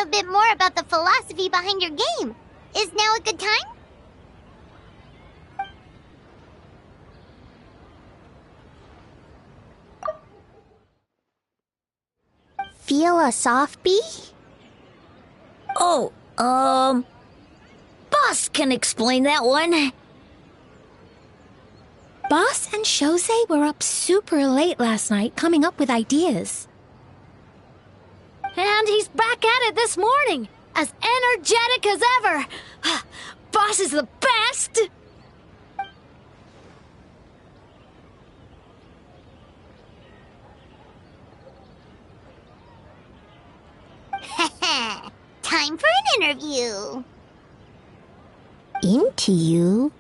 little bit more about the philosophy behind your game. Is now a good time? Feel a soft bee? Oh, Boss can explain that one. Boss and Shosei were up super late last night coming up with ideas. And he's back at it this morning, as energetic as ever. Boss is the best! Time for an interview. Into you?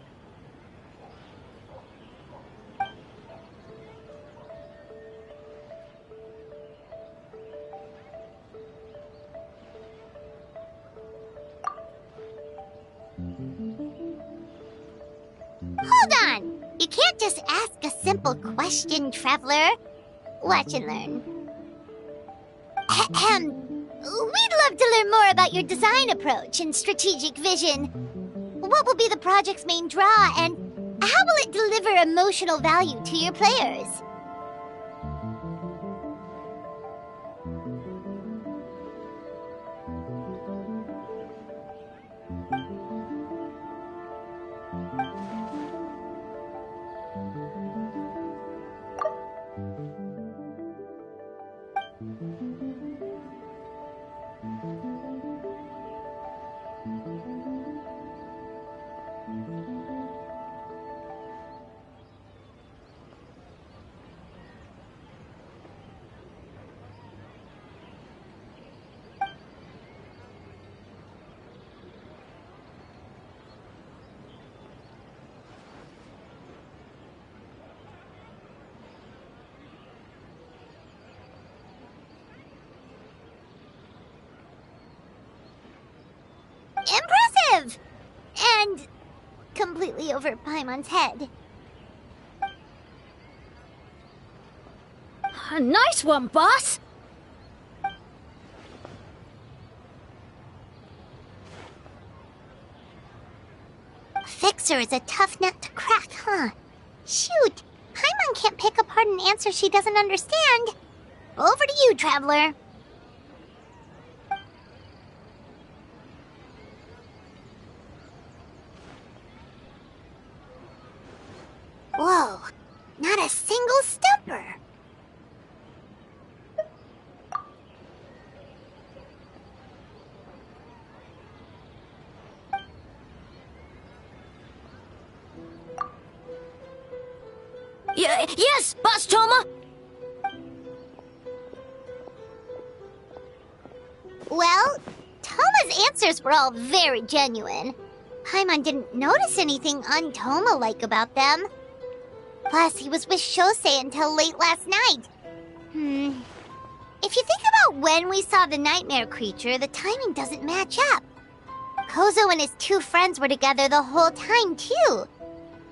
Hold on! You can't just ask a simple question, Traveler. Watch and learn. Ahem. We'd love to learn more about your design approach and strategic vision. What will be the project's main draw, and how will it deliver emotional value to your players? Impressive! And completely over Paimon's head. Nice one, boss! Fixer is a tough nut to crack, huh? Shoot! Paimon can't pick apart an answer she doesn't understand. Over to you, Traveler. Whoa, not a single stumper. Yes, Boss Toma! Well, Toma's answers were all very genuine. Paimon didn't notice anything un-Toma-like about them. Plus, he was with Shosei until late last night. If you think about when we saw the nightmare creature, the timing doesn't match up. Kozo and his two friends were together the whole time, too.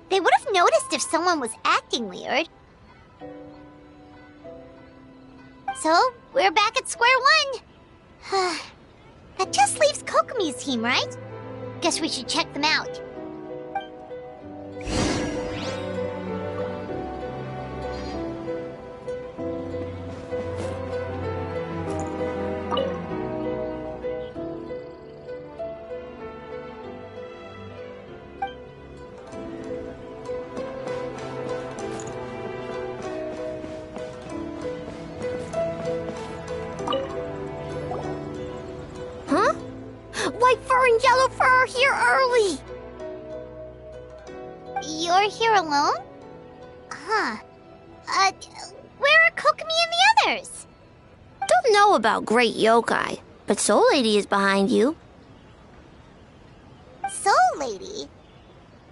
They would have noticed if someone was acting weird. So, we're back at square one. That just leaves Kokomi's team, right? Guess we should check them out. White fur and yellow fur are here early! You're here alone? Huh. Where are Kokomi and the others? Don't know about Great Yokai, but Soul Lady is behind you. Soul Lady?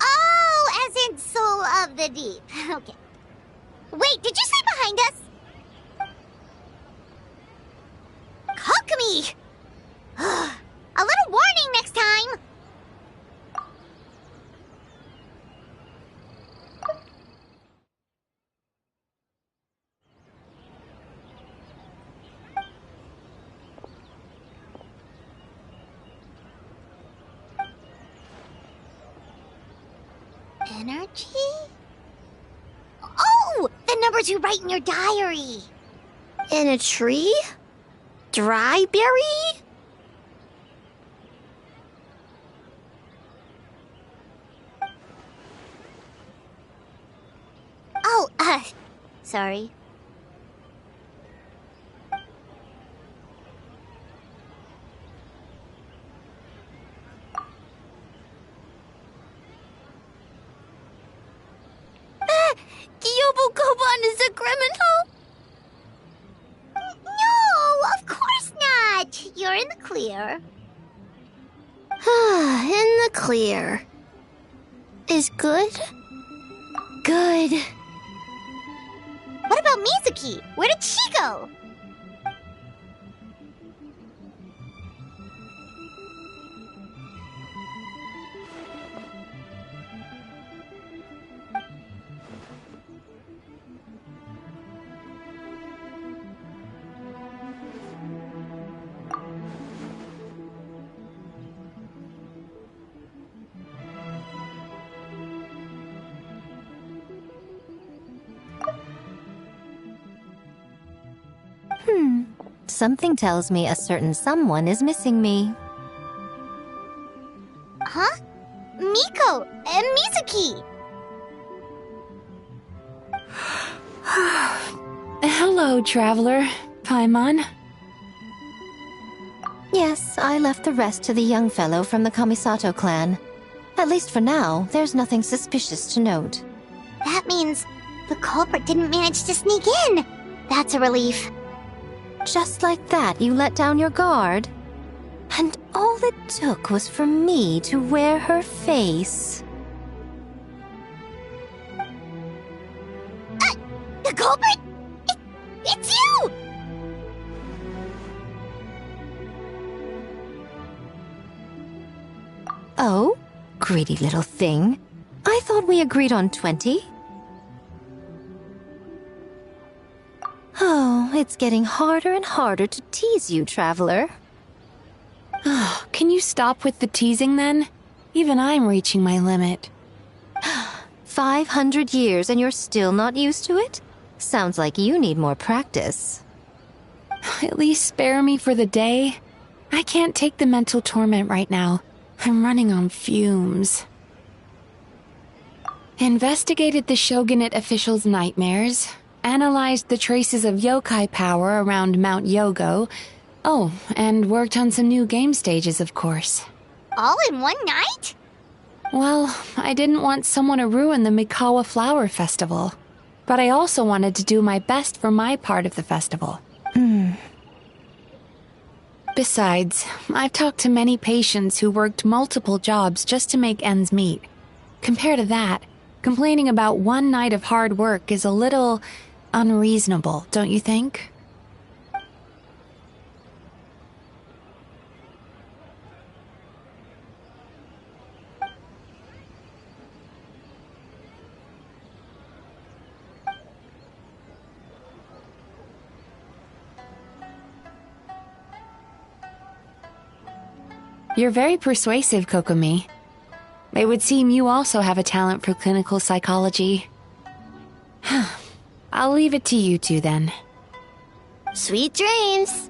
Oh, as in Soul of the Deep. Okay. Wait, did you say behind us? Kokomi! A little warning next time! Energy? Oh! The numbers you write in your diary! In a tree? Dryberry? Oh, sorry. Yobokoban is a criminal? No, of course not! You're in the clear. In the clear. Is good? Good. What about Mizuki? Where did she go? Something tells me a certain someone is missing me. Huh? Miko and Mizuki! Hello, traveler. Paimon. Yes, I left the rest to the young fellow from the Kamisato clan. At least for now, there's nothing suspicious to note. That means the culprit didn't manage to sneak in. That's a relief. Just like that, you let down your guard? And all it took was for me to wear her face. The culprit? It's you! Oh? Greedy little thing. I thought we agreed on 20. Oh, it's getting harder and harder to tease you, traveler. Can you stop with the teasing then? Even I'm reaching my limit. 500 years and you're still not used to it? Sounds like you need more practice. At least spare me for the day. I can't take the mental torment right now. I'm running on fumes. Investigated the shogunate officials' nightmares. Analyzed the traces of yokai power around Mount Yogo. Oh, and worked on some new game stages, of course. All in one night? Well, I didn't want someone to ruin the Mikawa Flower Festival. But I also wanted to do my best for my part of the festival. Besides, I've talked to many patients who worked multiple jobs just to make ends meet. Compared to that, complaining about one night of hard work is a little unreasonable, don't you think? You're very persuasive, Kokomi. It would seem you also have a talent for clinical psychology. I'll leave it to you two then. Sweet dreams.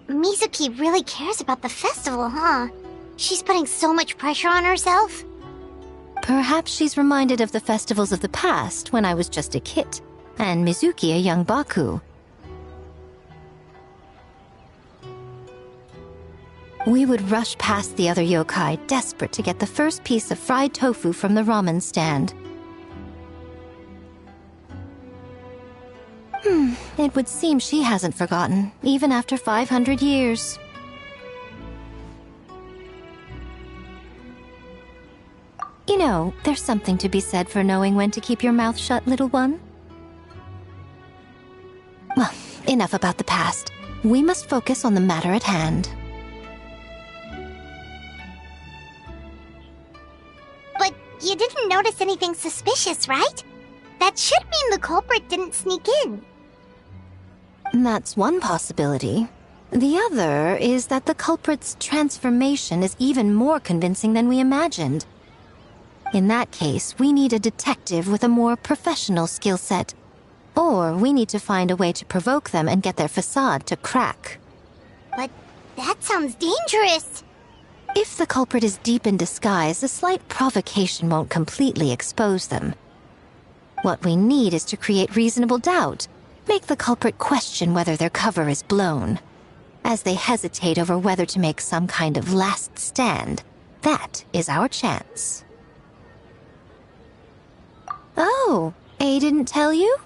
Mizuki really cares about the festival, huh? She's putting so much pressure on herself. Perhaps she's reminded of the festivals of the past when I was just a kid, and Mizuki a young Baku. We would rush past the other yokai, desperate to get the first piece of fried tofu from the ramen stand. It would seem she hasn't forgotten, even after 500 years. You know, there's something to be said for knowing when to keep your mouth shut, little one. Well, enough about the past. We must focus on the matter at hand. But you didn't notice anything suspicious, right? That should mean the culprit didn't sneak in. That's one possibility. The other is that the culprit's transformation is even more convincing than we imagined. In that case, we need a detective with a more professional skill set. Or we need to find a way to provoke them and get their facade to crack. But that sounds dangerous. If the culprit is deep in disguise, a slight provocation won't completely expose them. What we need is to create reasonable doubt, make the culprit question whether their cover is blown. As they hesitate over whether to make some kind of last stand, that is our chance. Oh, A didn't tell you?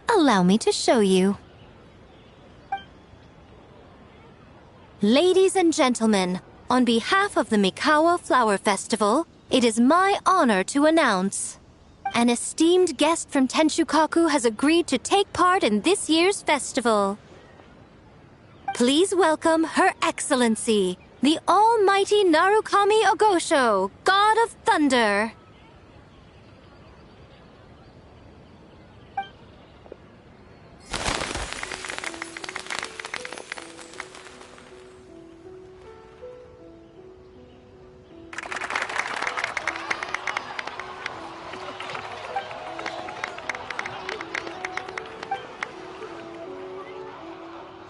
Allow me to show you. Ladies and gentlemen, on behalf of the Mikawa Flower Festival, it is my honor to announce an esteemed guest from Tenshukaku has agreed to take part in this year's festival. Please welcome Her Excellency, the Almighty Narukami Ogosho, God of Thunder.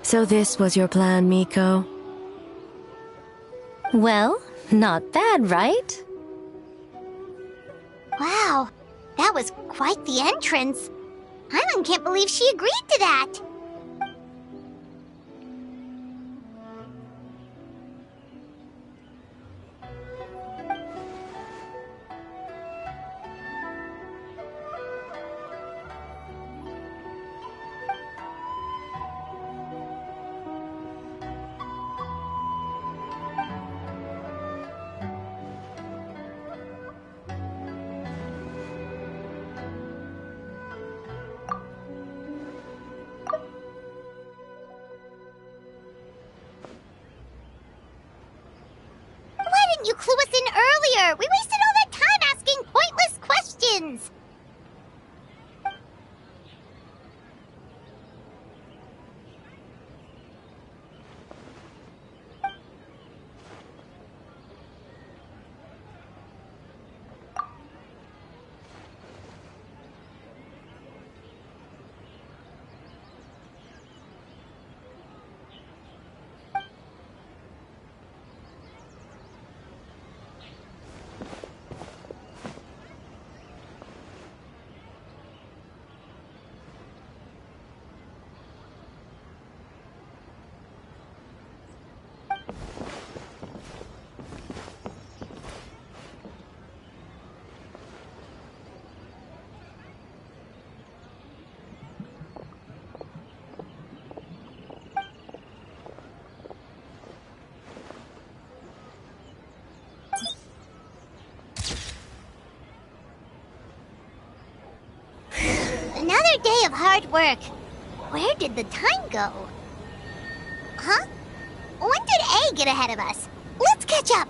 So this was your plan, Miko? Well, not bad, right? Wow, that was quite the entrance. Paimon can't believe she agreed to that. Why didn't you clue us in earlier? We wasted all that time asking pointless questions. Another day of hard work. Where did the time go? Huh? When did A get ahead of us? Let's catch up.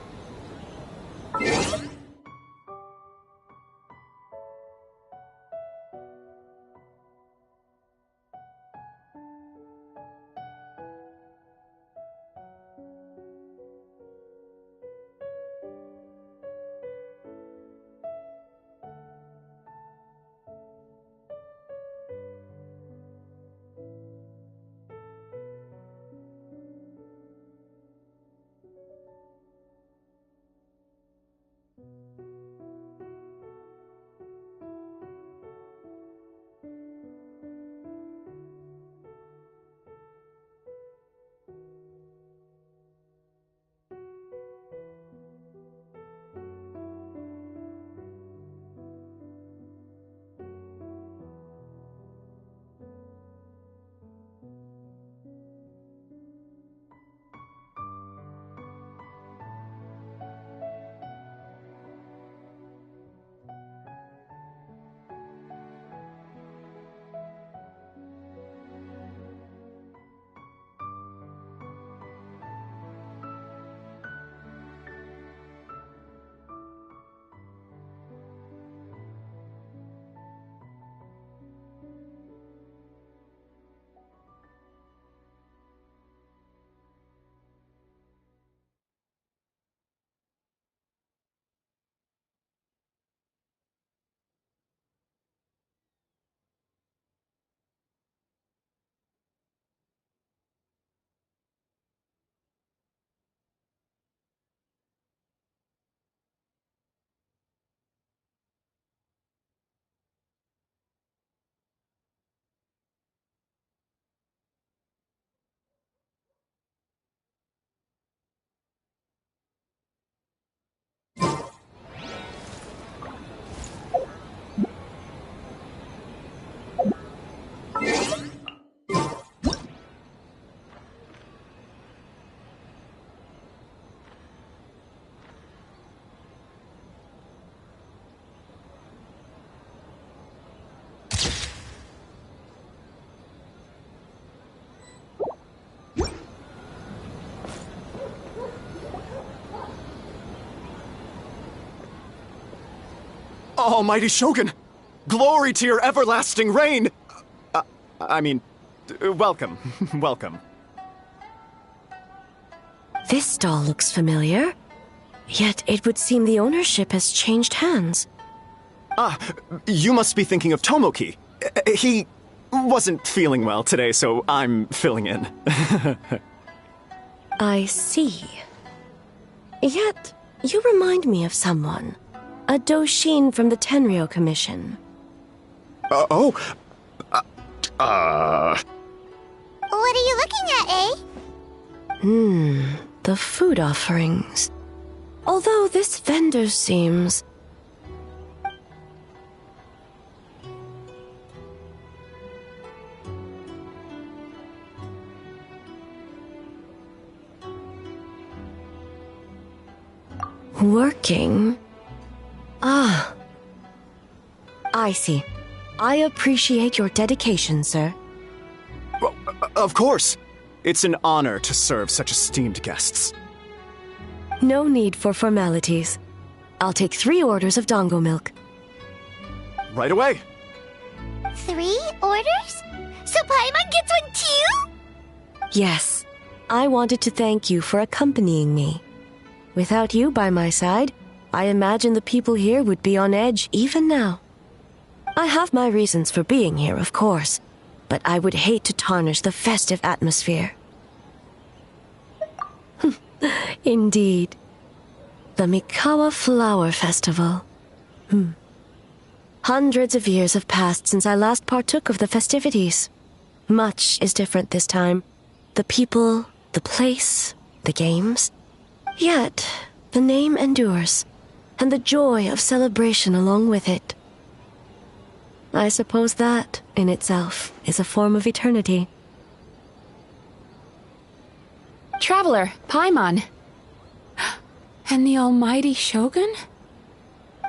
Almighty Shogun! Glory to your everlasting reign! Welcome. Welcome. This stall looks familiar. Yet it would seem the ownership has changed hands. You must be thinking of Tomoki. He wasn't feeling well today, so I'm filling in. I see. Yet, you remind me of someone. A Doshin from the Tenryo Commission. What are you looking at, eh? The food offerings. Although this vendor seems... working? Ah. I see. I appreciate your dedication, sir. Well, of course. It's an honor to serve such esteemed guests. No need for formalities. I'll take 3 orders of dango milk. Right away. 3 orders? So Paimon gets one too? Yes. I wanted to thank you for accompanying me. Without you by my side, I imagine the people here would be on edge even now. I have my reasons for being here, of course, but I would hate to tarnish the festive atmosphere. Indeed. The Mikawa Flower Festival. Hundreds of years have passed since I last partook of the festivities. Much is different this time. The people, the place, the games. Yet, the name endures, and the joy of celebration along with it. I suppose that, in itself, is a form of eternity. Traveler, Paimon. And the almighty Shogun?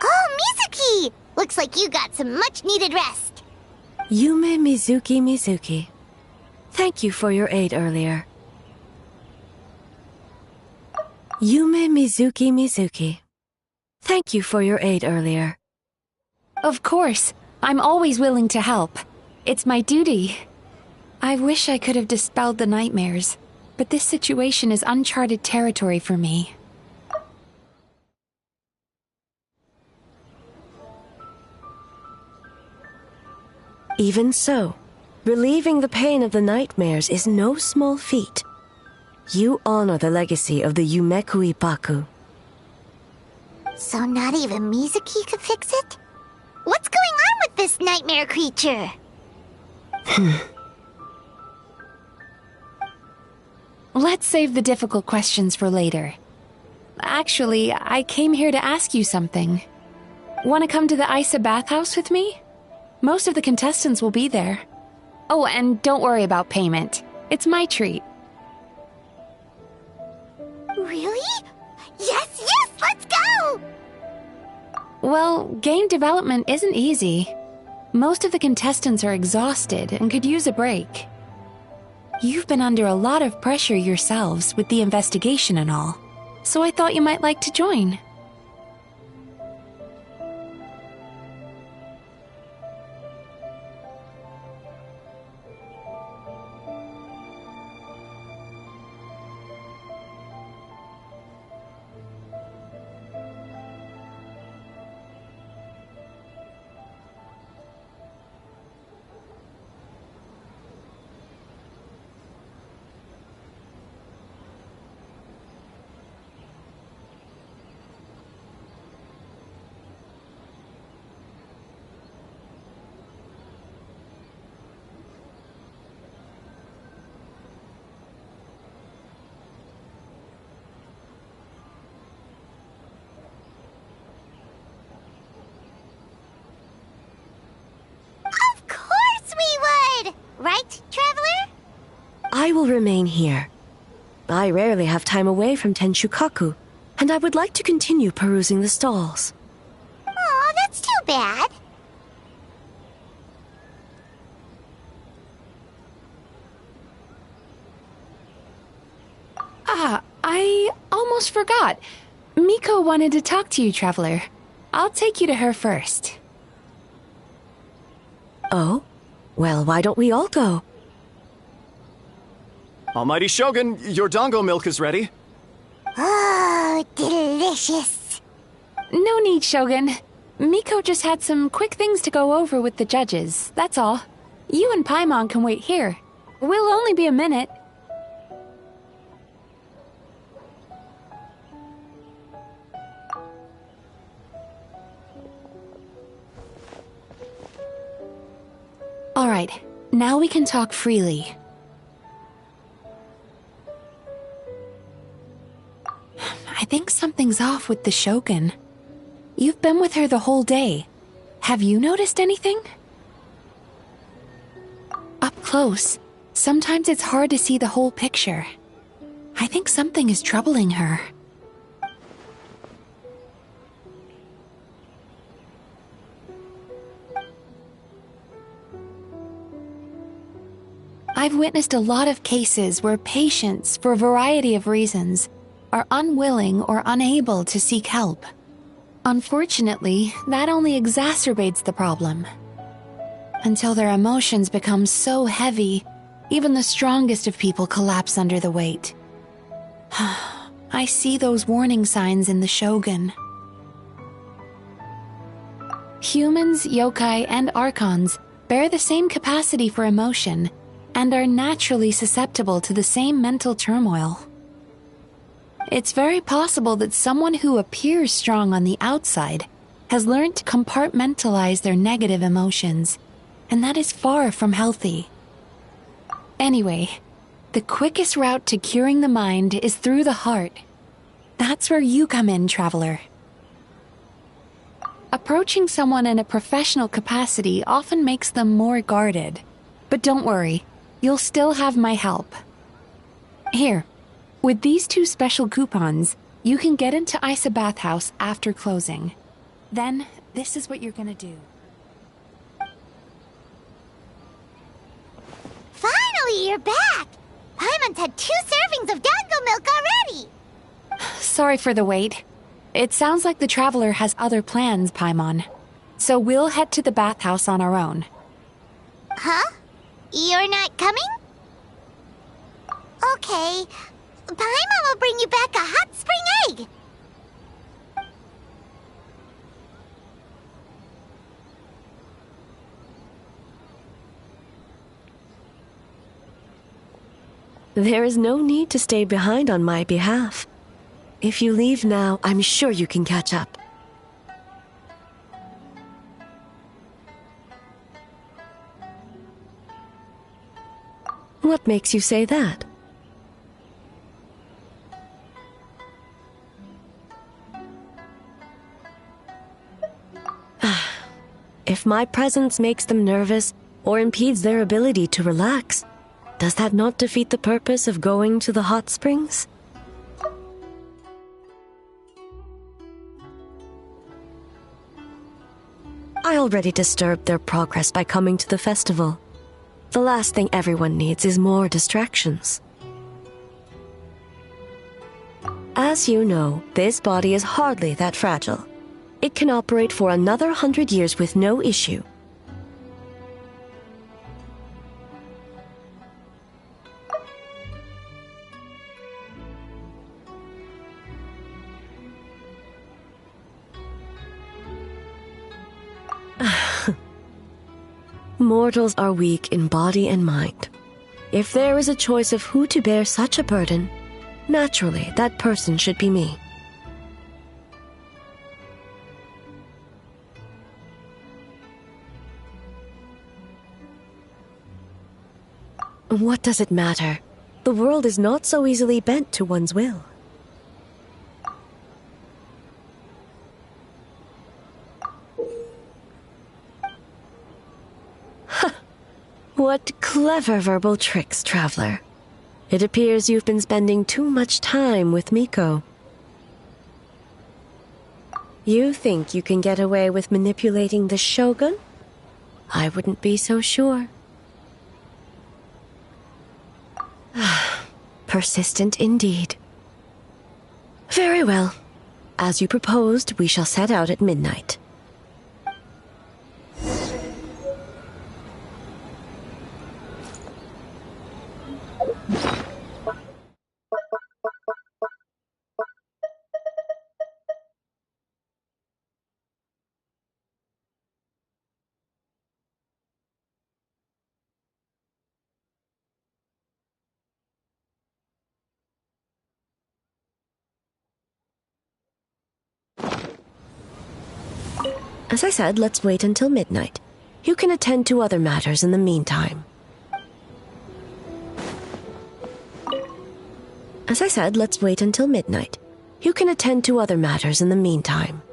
Oh, Mizuki! Looks like you got some much-needed rest. Yume Mizuki. Thank you for your aid earlier. Yume Mizuki. Thank you for your aid earlier. Of course. I'm always willing to help. It's my duty. I wish I could have dispelled the nightmares, but this situation is uncharted territory for me. Even so, relieving the pain of the nightmares is no small feat. You honor the legacy of the Yumekui Baku. So not even Mizuki could fix it? What's going on with this nightmare creature? Let's save the difficult questions for later. Actually, I came here to ask you something. Want to come to the Isa bathhouse with me? Most of the contestants will be there. Oh, and don't worry about payment. It's my treat. Really? Yes, let's go! Well, game development isn't easy. Most of the contestants are exhausted and could use a break. You've been under a lot of pressure yourselves with the investigation and all, so I thought you might like to join. Right, Traveler? I will remain here. I rarely have time away from Tenshukaku, and I would like to continue perusing the stalls. Aw, that's too bad. I almost forgot. Miko wanted to talk to you, Traveler. I'll take you to her first. Oh? Well, why don't we all go? Almighty Shogun, your dango milk is ready. Oh, delicious. No need, Shogun. Miko just had some quick things to go over with the judges, that's all. You and Paimon can wait here. We'll only be a minute. All right, now we can talk freely. I think something's off with the Shogun. You've been with her the whole day. Have you noticed anything? Up close, sometimes it's hard to see the whole picture. I think something is troubling her. I've witnessed a lot of cases where patients, for a variety of reasons, are unwilling or unable to seek help. Unfortunately, that only exacerbates the problem. Until their emotions become so heavy, even the strongest of people collapse under the weight. I see those warning signs in the Shogun. Humans, yokai, and archons bear the same capacity for emotion and are naturally susceptible to the same mental turmoil. It's very possible that someone who appears strong on the outside has learned to compartmentalize their negative emotions, and that is far from healthy. Anyway, the quickest route to curing the mind is through the heart. That's where you come in, traveler. Approaching someone in a professional capacity often makes them more guarded. But don't worry, you'll still have my help. Here, with these 2 special coupons, you can get into Isa Bathhouse after closing. Then, this is what you're gonna do. Finally, you're back! Paimon's had 2 servings of dango milk already! Sorry for the wait. It sounds like the traveler has other plans, Paimon. So we'll head to the bathhouse on our own. Huh? You're not coming? Okay. Paimon will bring you back a hot spring egg! There is no need to stay behind on my behalf. If you leave now, I'm sure you can catch up. What makes you say that? If my presence makes them nervous or impedes their ability to relax, does that not defeat the purpose of going to the hot springs? I already disturbed their progress by coming to the festival. The last thing everyone needs is more distractions. As you know, this body is hardly that fragile. It can operate for another 100 years with no issue. Mortals are weak in body and mind. If there is a choice of who to bear such a burden, naturally that person should be me. What does it matter? The world is not so easily bent to one's will. What clever verbal tricks, traveler. It appears you've been spending too much time with Miko. You think you can get away with manipulating the Shogun? I wouldn't be so sure. Persistent indeed. Very well. As you proposed, we shall set out at midnight. As I said, let's wait until midnight. You can attend to other matters in the meantime. As I said, let's wait until midnight. You can attend to other matters in the meantime.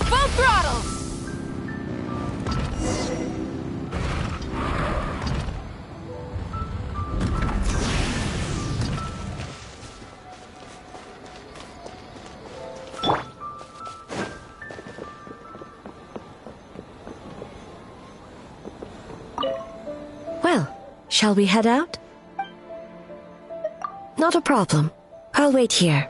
Full throttle! Well, shall we head out? Not a problem. I'll wait here.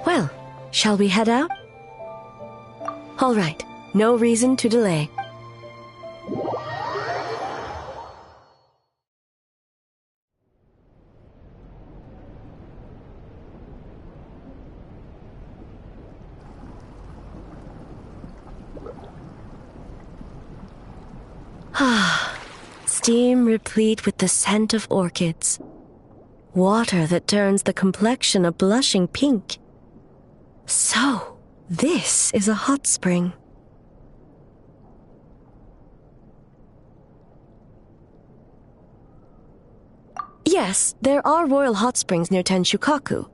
Well, shall we head out? All right, no reason to delay. Ah, steam replete with the scent of orchids. Water that turns the complexion a blushing pink. So, this is a hot spring. Yes, there are royal hot springs near Tenshukaku,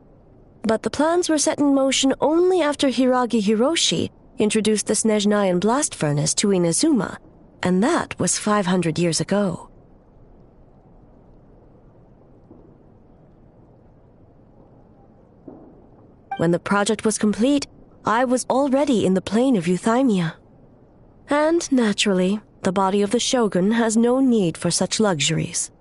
but the plans were set in motion only after Hiragi Hiroshi introduced the Snezhnayan blast furnace to Inazuma, and that was 500 years ago. When the project was complete, I was already in the plane of euthymia. And naturally, the body of the shogun has no need for such luxuries.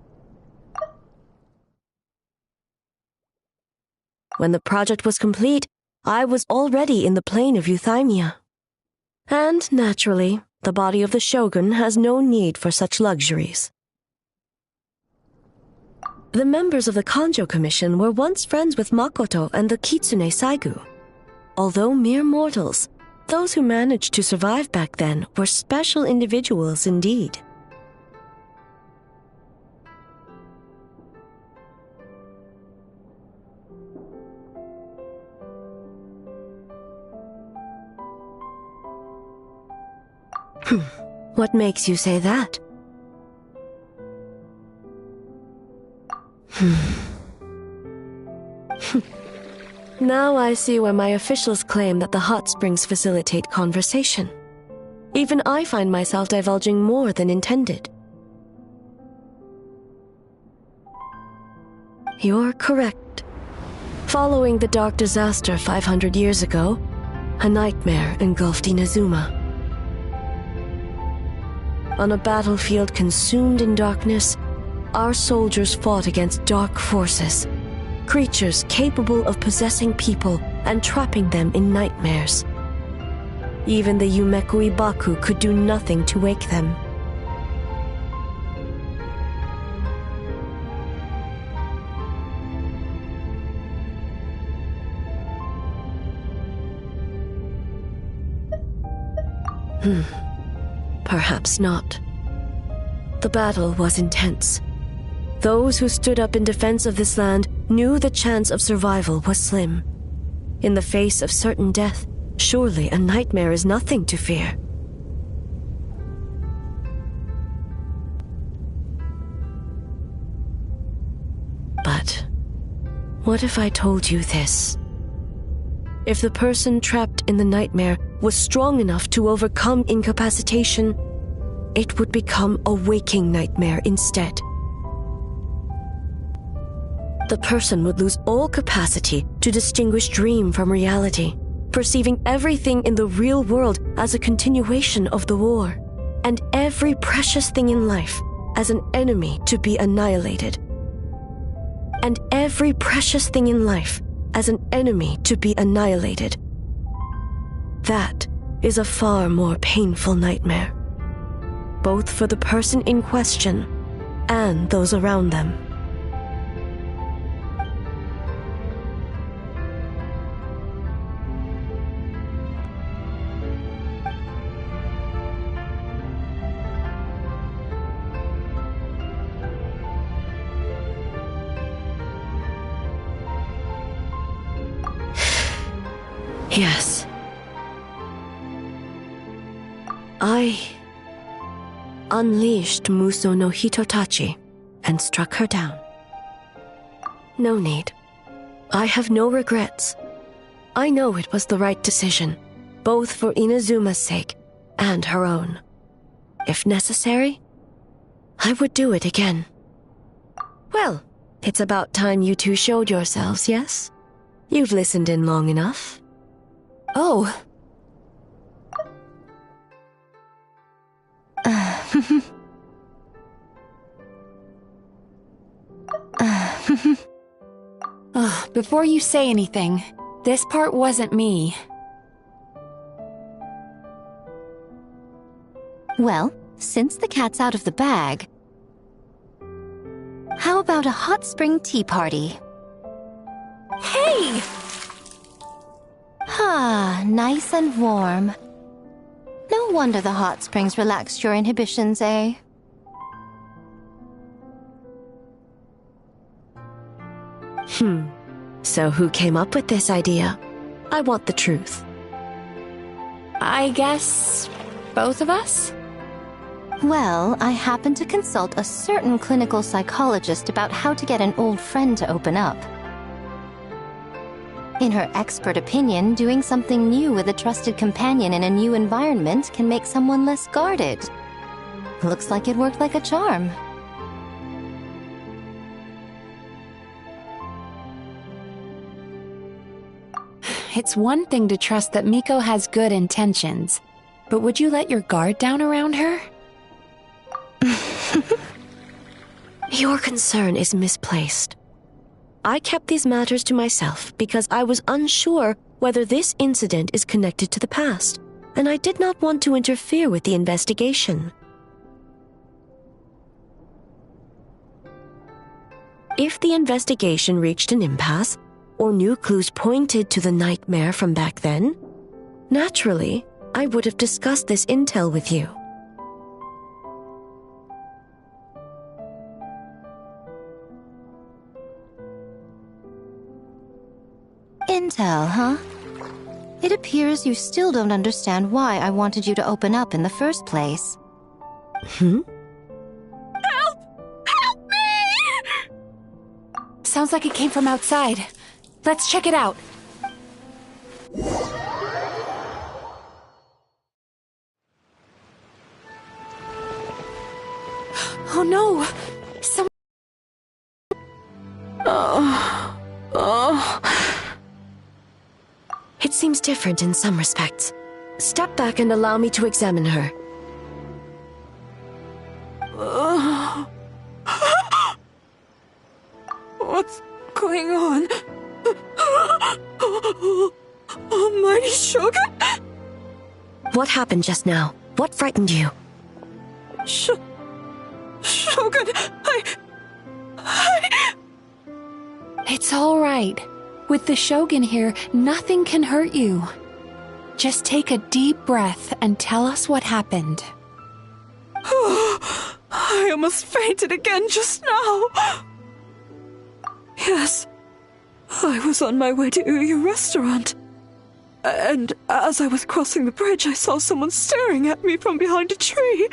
When the project was complete, I was already in the plane of euthymia. And naturally, the body of the shogun has no need for such luxuries. The members of the Kanjo Commission were once friends with Makoto and the Kitsune Saigu. Although mere mortals, those who managed to survive back then were special individuals indeed. What makes you say that? Now I see why my officials claim that the hot springs facilitate conversation. Even I find myself divulging more than intended. You're correct. Following the dark disaster 500 years ago, a nightmare engulfed Inazuma. On a battlefield consumed in darkness, our soldiers fought against dark forces, creatures capable of possessing people and trapping them in nightmares. Even the Yumeku Ibaku could do nothing to wake them. Perhaps not. The battle was intense. Those who stood up in defense of this land knew the chance of survival was slim. In the face of certain death, surely a nightmare is nothing to fear. But what if I told you this? If the person trapped in the nightmare was strong enough to overcome incapacitation, it would become a waking nightmare instead. The person would lose all capacity to distinguish dream from reality, perceiving everything in the real world as a continuation of the war, and every precious thing in life as an enemy to be annihilated. And every precious thing in life as an enemy to be annihilated. That is a far more painful nightmare, both for the person in question and those around them. Yes. I unleashed Muso no Hitotachi and struck her down. No need. I have no regrets. I know it was the right decision, both for Inazuma's sake and her own. If necessary, I would do it again. Well, it's about time you two showed yourselves, yes? You've listened in long enough. Oh. Before you say anything, this part wasn't me. Well, since the cat's out of the bag, how about a hot spring tea party? Hey! Ah, nice and warm. No wonder the hot springs relaxed your inhibitions, eh? So who came up with this idea? I want the truth. I guess both of us? Well, I happened to consult a certain clinical psychologist about how to get an old friend to open up. In her expert opinion, doing something new with a trusted companion in a new environment can make someone less guarded. Looks like it worked like a charm. It's one thing to trust that Miko has good intentions, but would you let your guard down around her? Your concern is misplaced. I kept these matters to myself because I was unsure whether this incident is connected to the past, and I did not want to interfere with the investigation. If the investigation reached an impasse, or new clues pointed to the nightmare from back then, naturally, I would have discussed this intel with you. Intel, huh? It appears you still don't understand why I wanted you to open up in the first place. Sounds like it came from outside. Let's check it out. Oh no! It seems different in some respects. Step back and allow me to examine her. What's going on? Almighty Shogun? What happened just now? What frightened you? Shogun, It's all right. With the Shogun here, nothing can hurt you. Just take a deep breath and tell us what happened. I almost fainted again just now. Yes, I was on my way to Uyu Restaurant. And as I was crossing the bridge, I saw someone staring at me from behind a tree.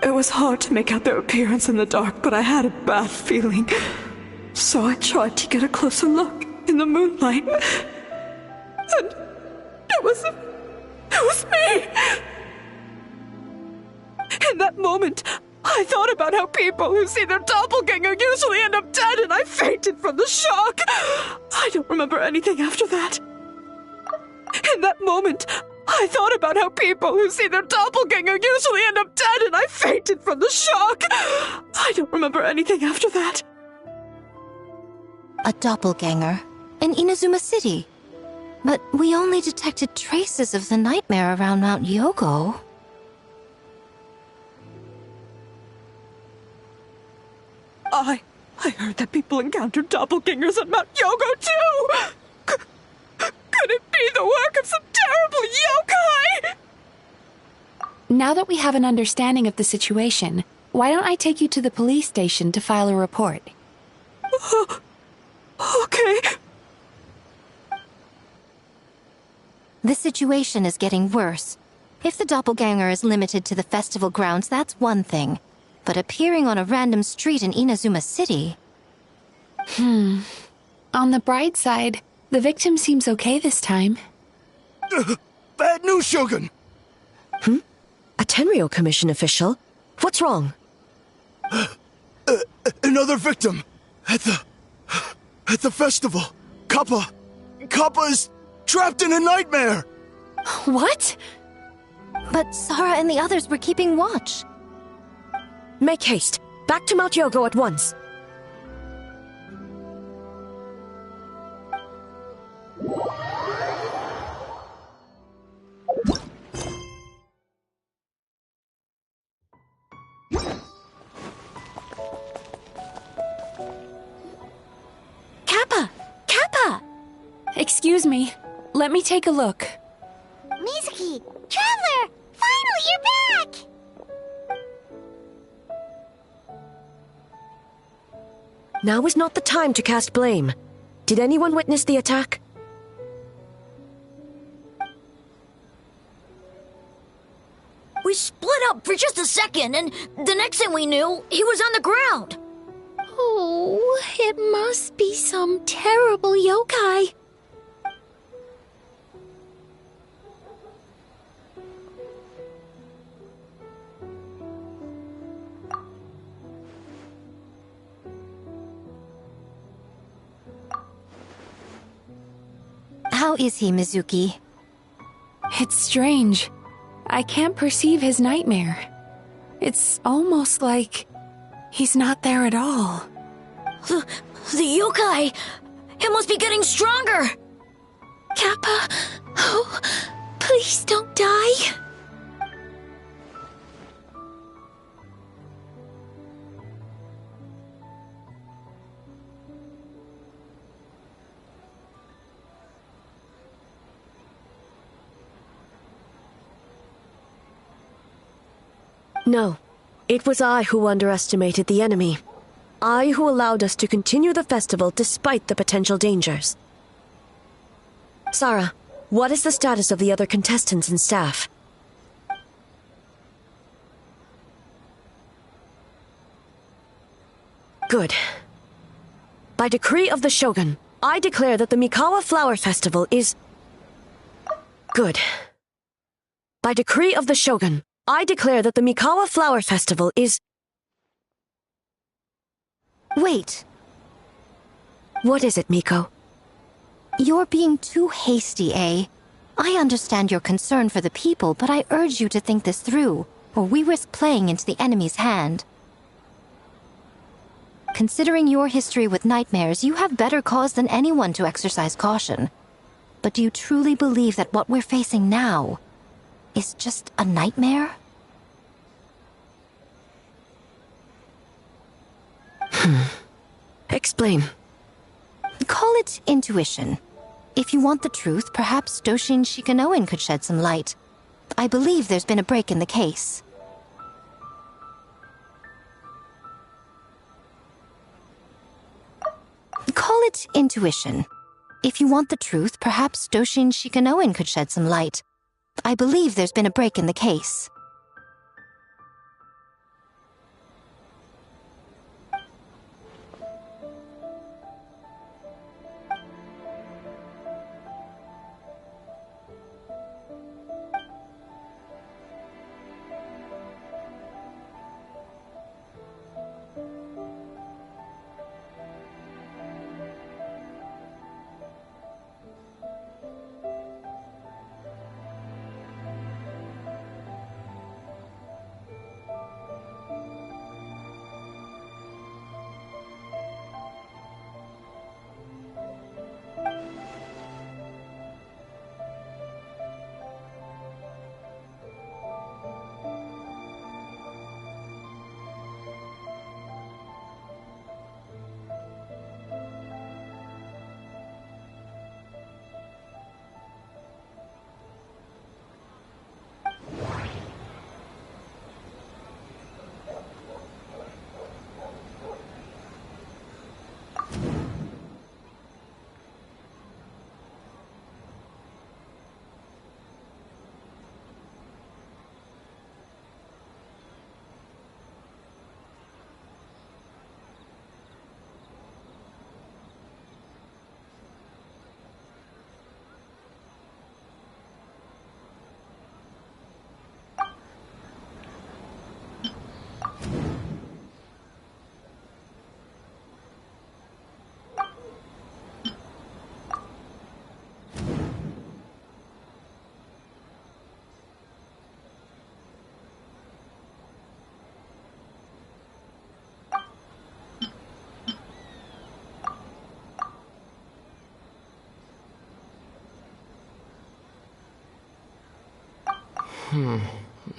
It was hard to make out their appearance in the dark, but I had a bad feeling. So I tried to get a closer look in the moonlight. And it was me! In that moment, I thought about how people who see their doppelganger usually end up dead, and I fainted from the shock. I don't remember anything after that. In that moment, I thought about how people who see their doppelganger usually end up dead, and I fainted from the shock. I don't remember anything after that. A doppelganger in Inazuma City. But we only detected traces of the nightmare around Mount Yogo. I heard that people encountered doppelgangers at Mount Yogo too! Could it be the work of some terrible yokai? Now that we have an understanding of the situation, why don't I take you to the police station to file a report? Okay. The situation is getting worse. If the doppelganger is limited to the festival grounds, that's one thing. But appearing on a random street in Inazuma City... On the bright side, the victim seems okay this time. Bad news, Shogun! A Tenryo Commission official? What's wrong? Another victim! At the festival! Kappa is trapped in a nightmare! What? But Sara and the others were keeping watch. Make haste. Back to Mount Yogo at once. Kappa! Excuse me. Let me take a look. Mizuki! Traveler! Finally, you're back! Now is not the time to cast blame. Did anyone witness the attack? We split up for just a second, and the next thing we knew, he was on the ground. Oh, it must be some terrible yokai. How is he, Mizuki? It's strange. I can't perceive his nightmare. It's almost like he's not there at all. The yokai! It must be getting stronger! Kappa, oh, please don't die. No, it was I who underestimated the enemy. I who allowed us to continue the festival despite the potential dangers. Sarah, what is the status of the other contestants and staff? Good. By decree of the Shogun, I declare that the Mikawa Flower Festival is... Good. By decree of the Shogun, I declare that the Mikawa Flower Festival is... Wait. What is it, Miko? You're being too hasty, eh? I understand your concern for the people, but I urge you to think this through, or we risk playing into the enemy's hand. Considering your history with nightmares, you have better cause than anyone to exercise caution. But do you truly believe that what we're facing now is just a nightmare? Explain. Call it intuition. If you want the truth, perhaps Doshin Shikanoin could shed some light. I believe there's been a break in the case. Call it intuition. If you want the truth, perhaps Doshin Shikanoin could shed some light. I believe there's been a break in the case.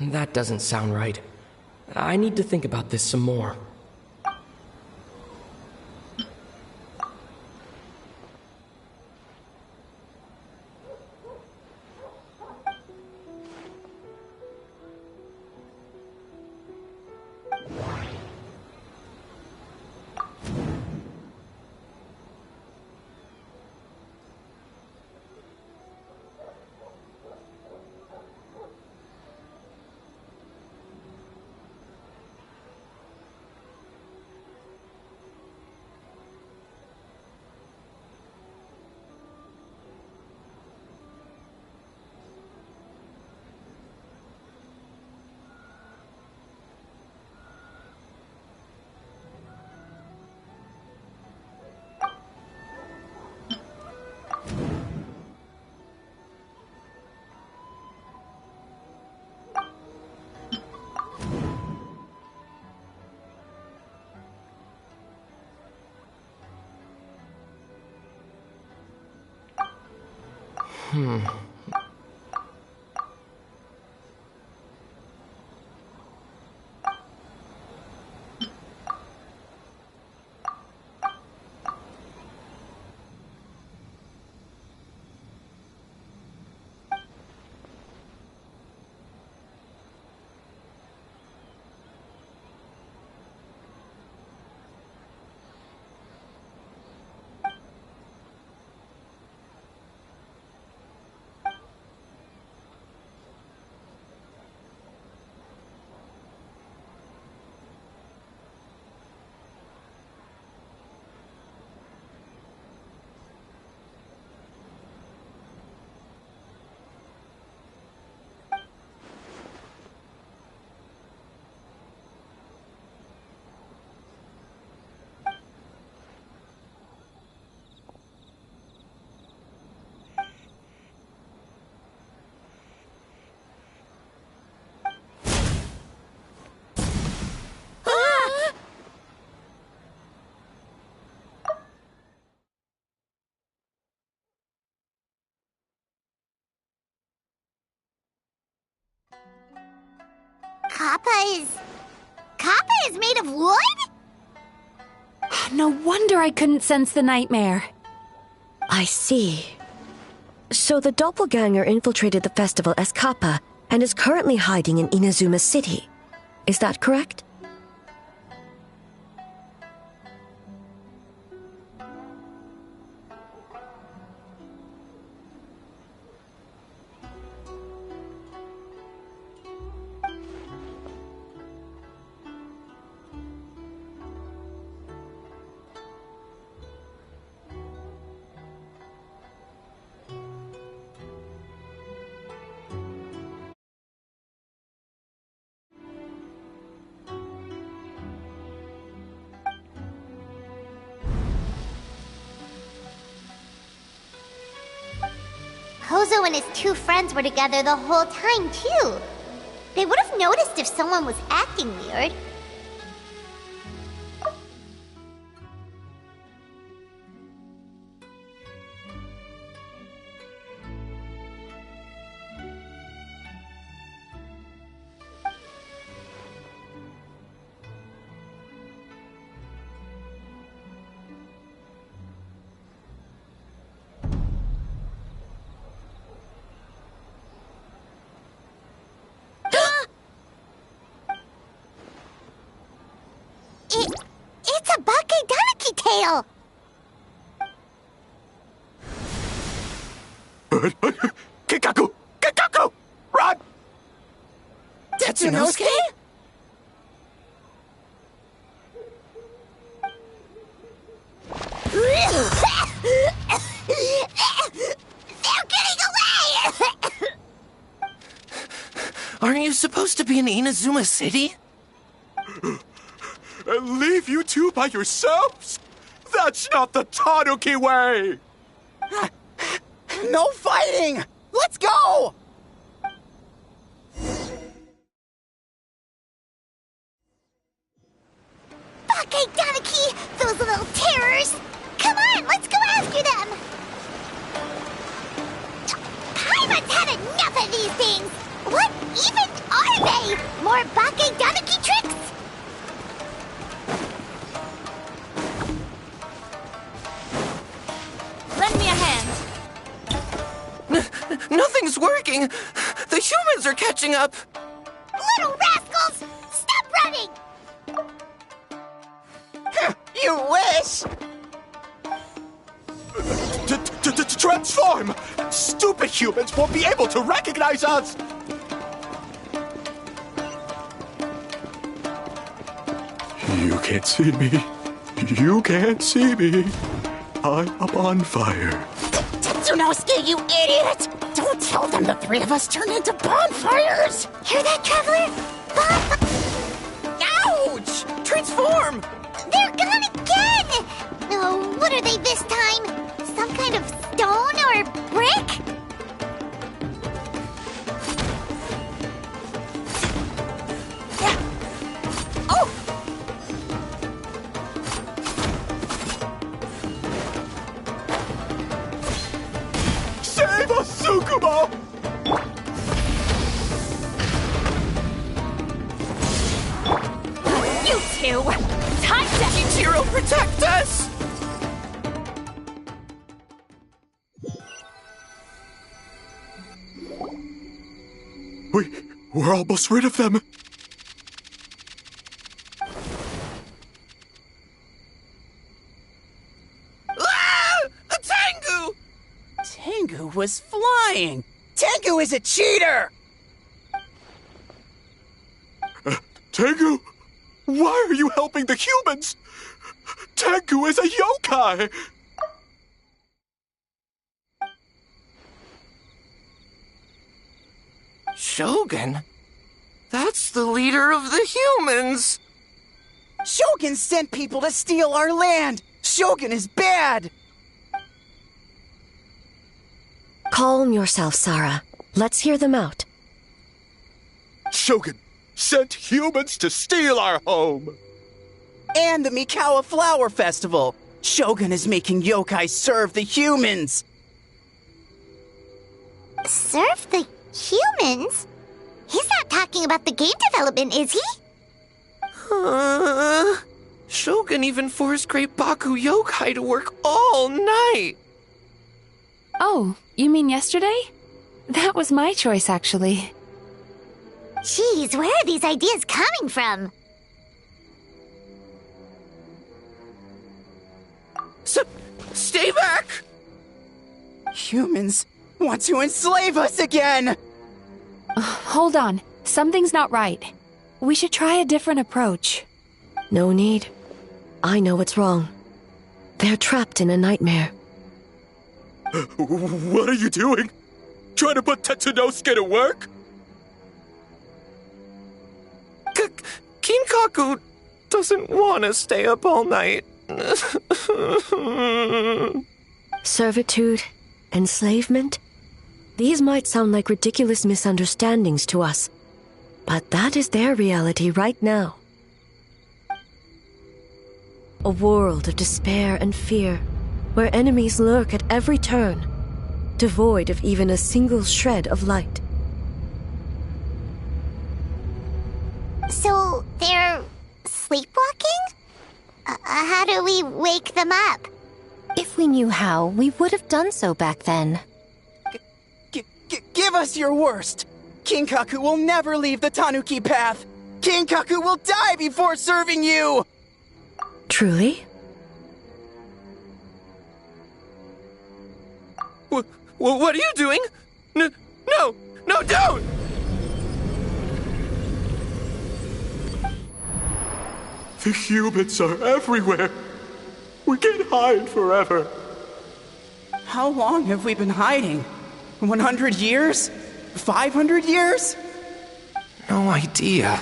That doesn't sound right. I need to think about this some more. Kappa is made of wood? No wonder I couldn't sense the nightmare. I see. So the doppelganger infiltrated the festival as Kappa and is currently hiding in Inazuma City. Is that correct? Kozo and his two friends were together the whole time, too. They would have noticed if someone was acting weird. It's a Bakedaniki tail! Kikaku! Kikaku! Run! Tetsunosuke? They're getting away! Aren't you supposed to be in Inazuma City? And leave you two by yourselves? That's not the Tanuki way! No fighting! Let's go! Bakedaniki! Those little terrors! Come on, let's go after them! Paimon's had enough of these things! What even are they? More Bakedaniki tricks? Lend me a hand. Nothing's working! The humans are catching up! Little rascals! Stop running! You wish! Transform! Stupid humans won't be able to recognize us! You can't see me. You can't see me. I'm up on fire. Tetsunosuke, you idiot! Don't tell them the three of us turned into bonfires! Hear that, Traveler? Ouch! Transform! They're gone again! Oh, what are they this time? Some kind of stone or brick? Oh! Save us! Tsukumo! You two! Time to... Ichiro, protect us! We're almost rid of them. Ah! A Tengu! Tengu was flying! Tengu is a cheater! Tengu, why are you helping the humans? Tengu is a yokai! Shogun? That's the leader of the humans! Shogun sent people to steal our land! Shogun is bad! Calm yourself, Sarah. Let's hear them out. Shogun sent humans to steal our home! And the Mikawa Flower Festival! Shogun is making yokai serve the humans! Serve the humans? He's not talking about the game development, is he? Shogun even forced Great Baku yokai to work all night! Oh, you mean yesterday? That was my choice, actually. Jeez, where are these ideas coming from? Stay back! Humans want to enslave us again! Hold on. Something's not right. We should try a different approach. No need. I know what's wrong. They're trapped in a nightmare. What are you doing? Trying to put Tetsunosuke to work? Kinkaku doesn't want to stay up all night. Servitude, enslavement? These might sound like ridiculous misunderstandings to us, but that is their reality right now. A world of despair and fear, where enemies lurk at every turn, devoid of even a single shred of light. So, they're sleepwalking? How do we wake them up? If we knew how, we would have done so back then. Give us your worst! Kinkaku will never leave the Tanuki path! Kinkaku will die before serving you! Truly? What are you doing? No, don't! The humans are everywhere. We can't hide forever. How long have we been hiding? 100 years? 500 years? No idea.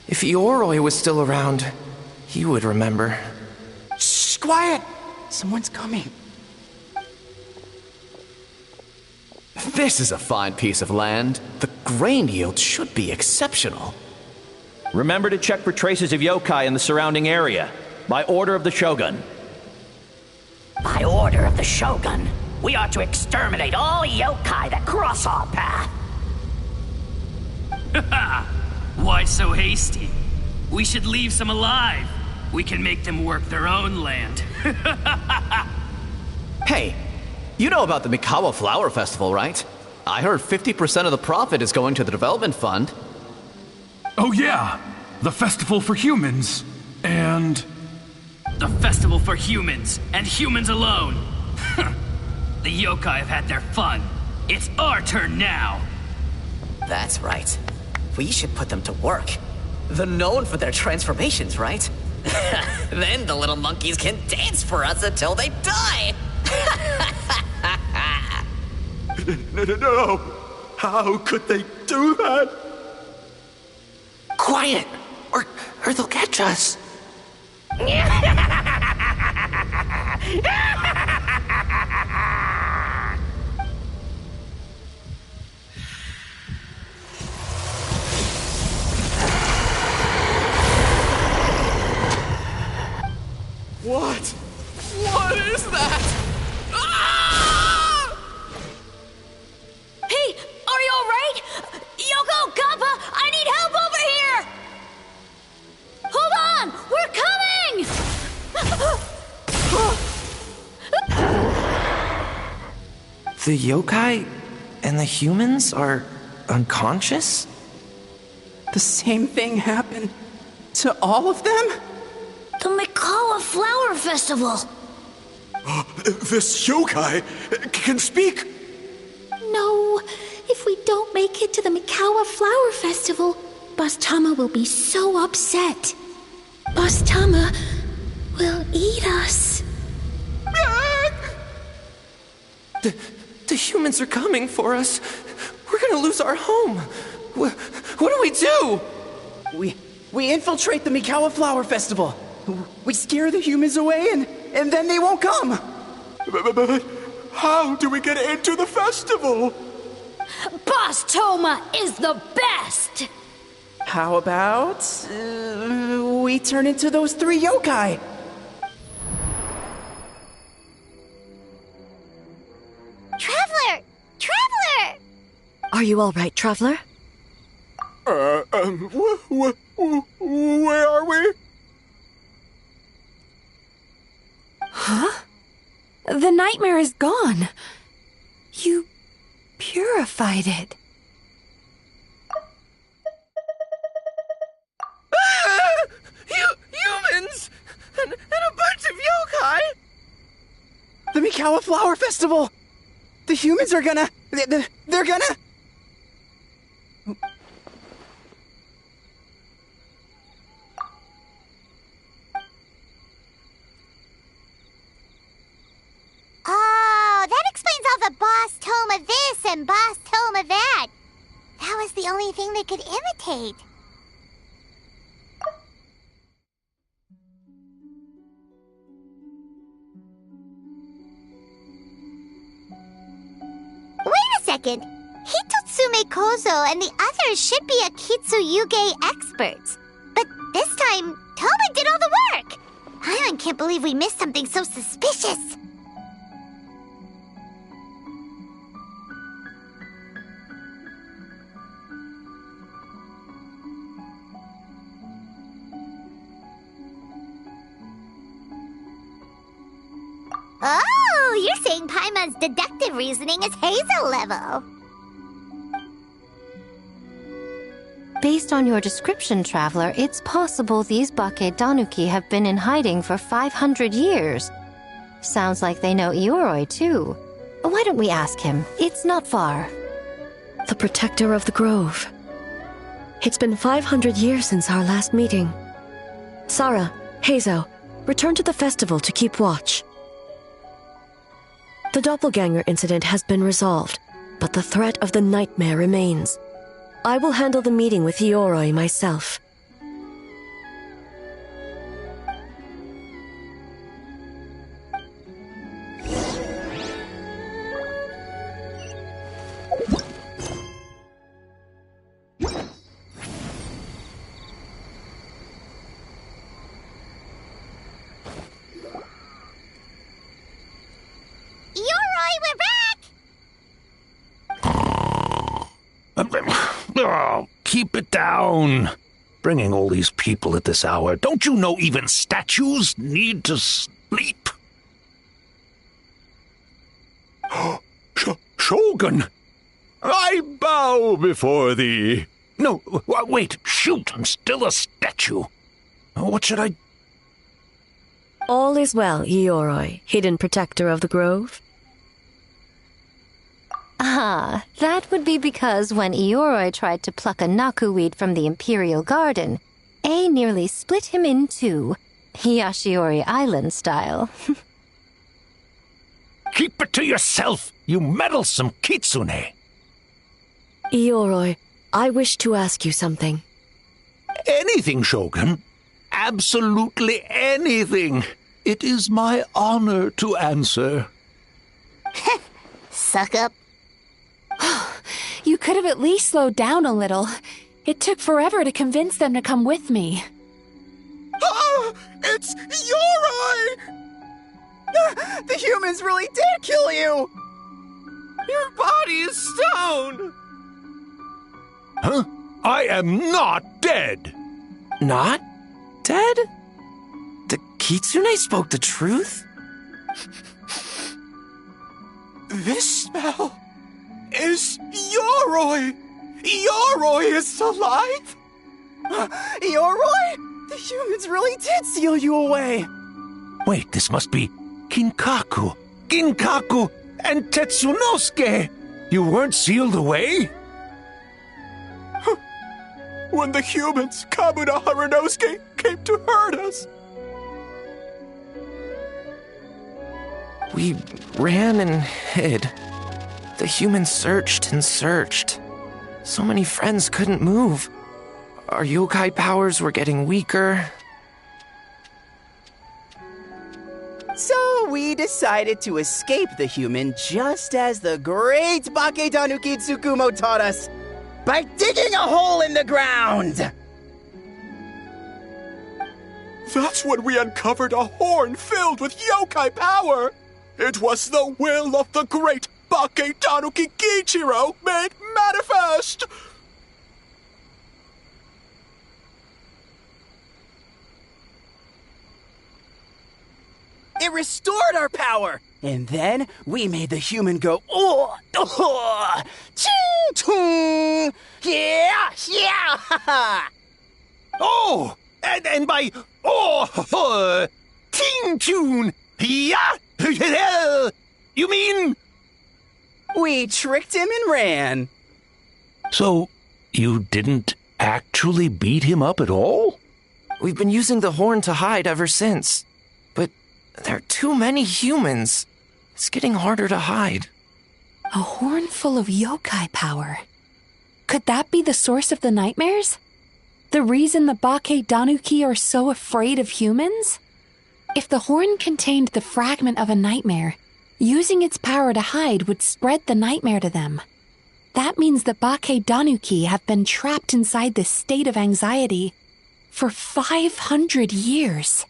If Ioroi was still around, he would remember. Shh, quiet! Someone's coming. This is a fine piece of land. The grain yield should be exceptional. Remember to check for traces of yokai in the surrounding area. By order of the Shogun. By order of the Shogun, we are to exterminate all yokai that cross our path. Why so hasty? We should leave some alive. We can make them work their own land. Hey, you know about the Mikawa Flower Festival, right? I heard 50% of the profit is going to the development fund. Oh yeah, the festival for humans, and... The festival for humans, and humans alone. The yokai have had their fun. It's our turn now. That's right. We should put them to work. They're known for their transformations, right? Then the little monkeys can dance for us until they die! No! How could they do that? Quiet, or they'll catch us. What? What is that? Ah! The yokai and the humans are unconscious? The same thing happened to all of them? The Mikawa Flower Festival! This yokai can speak! No, if we don't make it to the Mikawa Flower Festival, Boss Tama will be so upset. Boss Tama will eat us. The humans are coming for us. We're gonna lose our home. What do we do? We infiltrate the Mikawa Flower Festival. We scare the humans away and then they won't come. But how do we get into the festival? Boss Toma is the best! How about we turn into those 3 yokai? Traveler! Traveler! Are you all right, Traveler? Where are we? Huh? The nightmare is gone. You purified it. Humans! And a bunch of yokai! The Mikawa Flower Festival! The humans are gonna... They're gonna... Oh, that explains all the Boss Toma this and Boss Toma that. That was the only thing they could imitate. Wait a second. Hitotsume Kozo and the others should be Akitsuyuge experts. But this time, Toma did all the work. I can't believe we missed something so suspicious. Oh, you're saying Paimon's deductive reasoning is Hazel level. Based on your description, Traveler, it's possible these Bake Danuki have been in hiding for 500 years. Sounds like they know Ioroi, too. Why don't we ask him? It's not far. The protector of the grove. It's been 500 years since our last meeting. Sarah, Hazo, return to the festival to keep watch. The doppelganger incident has been resolved, but the threat of the nightmare remains. I will handle the meeting with Ioroi myself. Oh, keep it down. Bringing all these people at this hour. Don't you know even statues need to sleep? Shogun! I bow before thee. No, wait, shoot, I'm still a statue. What should I... All is well, Ioroi, hidden protector of the grove. Ah, that would be because when Ioroi tried to pluck a nakuweed from the Imperial Garden, A nearly split him in two, Yashiori Island style. Keep it to yourself, you meddlesome kitsune. Ioroi, I wish to ask you something. Anything, Shogun. Absolutely anything. It is my honor to answer. Suck up. You could have at least slowed down a little. It took forever to convince them to come with me. Oh, it's Ioroi! The humans really did kill you! Your body is stone! Huh? I am not dead! Not dead? The kitsune spoke the truth? This smell is Yoroi! Yoroi is alive! Yoroi? The humans really did seal you away! Wait, this must be Kinkaku. Kinkaku and Tetsunosuke! You weren't sealed away? When the humans, Kamuna Harunosuke, came to hurt us. We ran and hid. The humans searched and searched. So many friends couldn't move. Our yokai powers were getting weaker. So we decided to escape the human just as the great Baketanuki Tsukumo taught us, by digging a hole in the ground! That's when we uncovered a horn filled with yokai power! It was the will of the great Baketanuki Kichiro made manifest! It restored our power! And then we made the human go, ching chung! Yeah, yeah, ha ha! Oh! And by Ting Tune! Yeah! You mean? We tricked him and ran. So, you didn't actually beat him up at all? We've been using the horn to hide ever since. But there are too many humans. It's getting harder to hide. A horn full of yokai power. Could that be the source of the nightmares? The reason the Baketanuki are so afraid of humans? If the horn contained the fragment of a nightmare, using its power to hide would spread the nightmare to them. That means the Baketanuki have been trapped inside this state of anxiety for 500 years.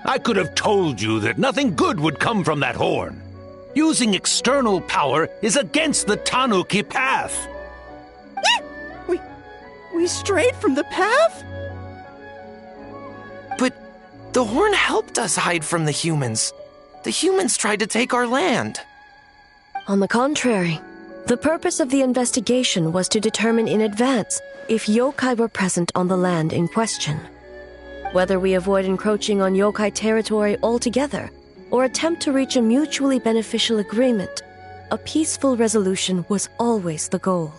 I could have told you that nothing good would come from that horn. Using external power is against the Tanuki path. We strayed from the path? But the horn helped us hide from the humans. The humans tried to take our land. On the contrary, the purpose of the investigation was to determine in advance if yokai were present on the land in question. Whether we avoid encroaching on yokai territory altogether, or attempt to reach a mutually beneficial agreement, a peaceful resolution was always the goal.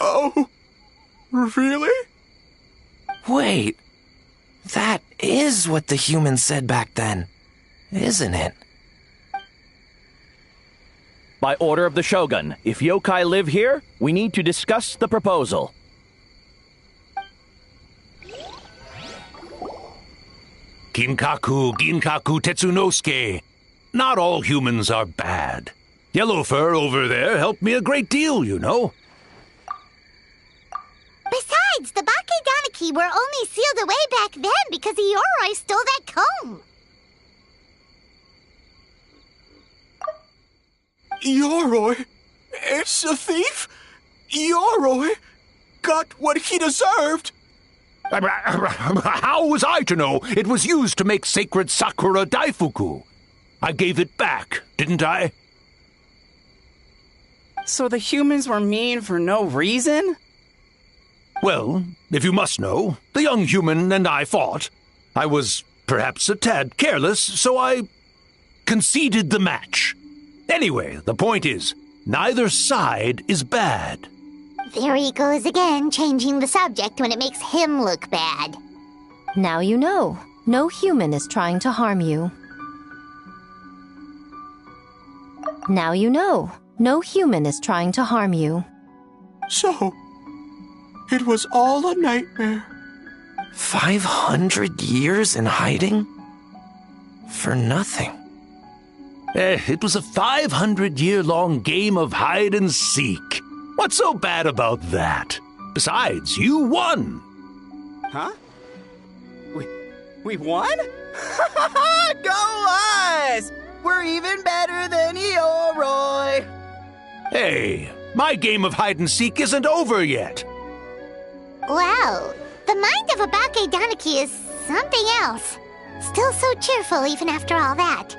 Oh, really? Wait, that is what the humans said back then, isn't it? By order of the Shogun, if yokai live here, we need to discuss the proposal. Ginkaku Tetsunosuke. Not all humans are bad. Yellow Fur over there helped me a great deal, you know. Besides, the Baketanuki were only sealed away back then because Yoroi stole that comb. Yoroi is a thief? Yoroi got what he deserved? How was I to know it was used to make sacred Sakura Daifuku? I gave it back, didn't I? So the humans were mean for no reason? Well, if you must know, the young human and I fought. I was perhaps a tad careless, so I conceded the match. Anyway, the point is, neither side is bad. There he goes again, changing the subject when it makes him look bad. Now you know. No human is trying to harm you. Now you know. No human is trying to harm you. So, it was all a nightmare. 500 years in hiding? For nothing. It was a 500-year-long game of hide and seek. What's so bad about that? Besides, you won. Huh? We won? Go us! We're even better than Yoroi! Hey, my game of hide and seek isn't over yet. Wow, the mind of a Bakedaniki is something else. Still so cheerful even after all that.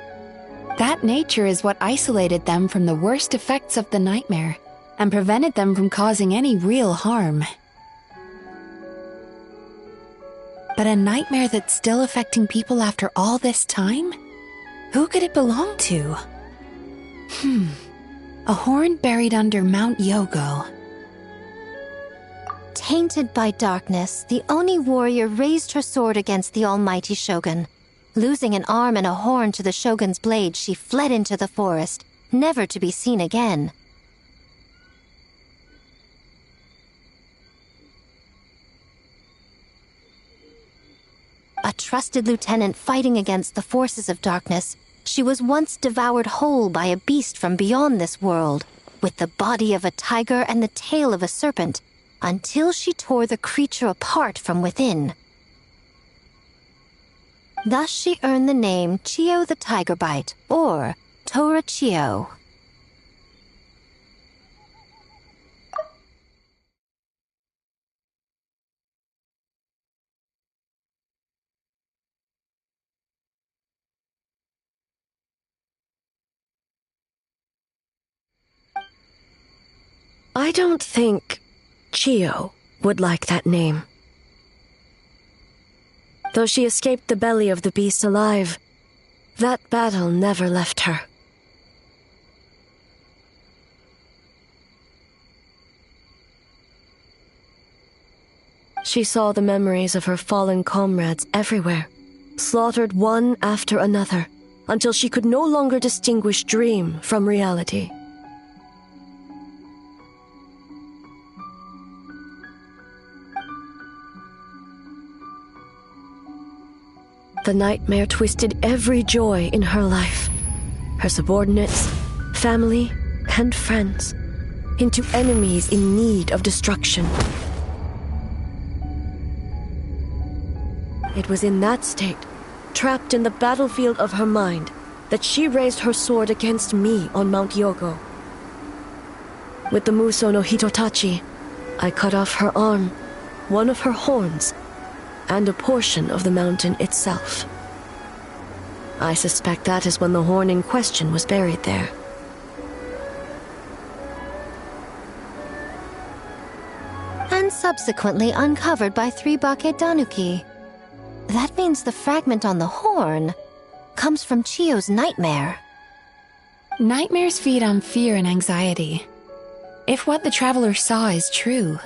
That nature is what isolated them from the worst effects of the nightmare and prevented them from causing any real harm. But a nightmare that's still affecting people after all this time? Who could it belong to? A horn buried under Mount Yogo. Tainted by darkness, the Oni warrior raised her sword against the almighty shogun. Losing an arm and a horn to the shogun's blade, she fled into the forest, never to be seen again. A trusted lieutenant fighting against the forces of darkness, she was once devoured whole by a beast from beyond this world, with the body of a tiger and the tail of a serpent, until she tore the creature apart from within. Thus she earned the name Chiyo the Tiger Bite, or Tora Chiyo. I don't think Chiyo would like that name. Though she escaped the belly of the beast alive, that battle never left her. She saw the memories of her fallen comrades everywhere, slaughtered one after another, until she could no longer distinguish dream from reality. The nightmare twisted every joy in her life, her subordinates, family, and friends, into enemies in need of destruction. It was in that state, trapped in the battlefield of her mind, that she raised her sword against me on Mount Yogo. With the Muso no Hitotachi, I cut off her arm, one of her horns, and a portion of the mountain itself. I suspect that is when the horn in question was buried there. And subsequently uncovered by 3 Bakedanuki. That means the fragment on the horn comes from Chiyo's nightmare. Nightmares feed on fear and anxiety. If what the traveler saw is true,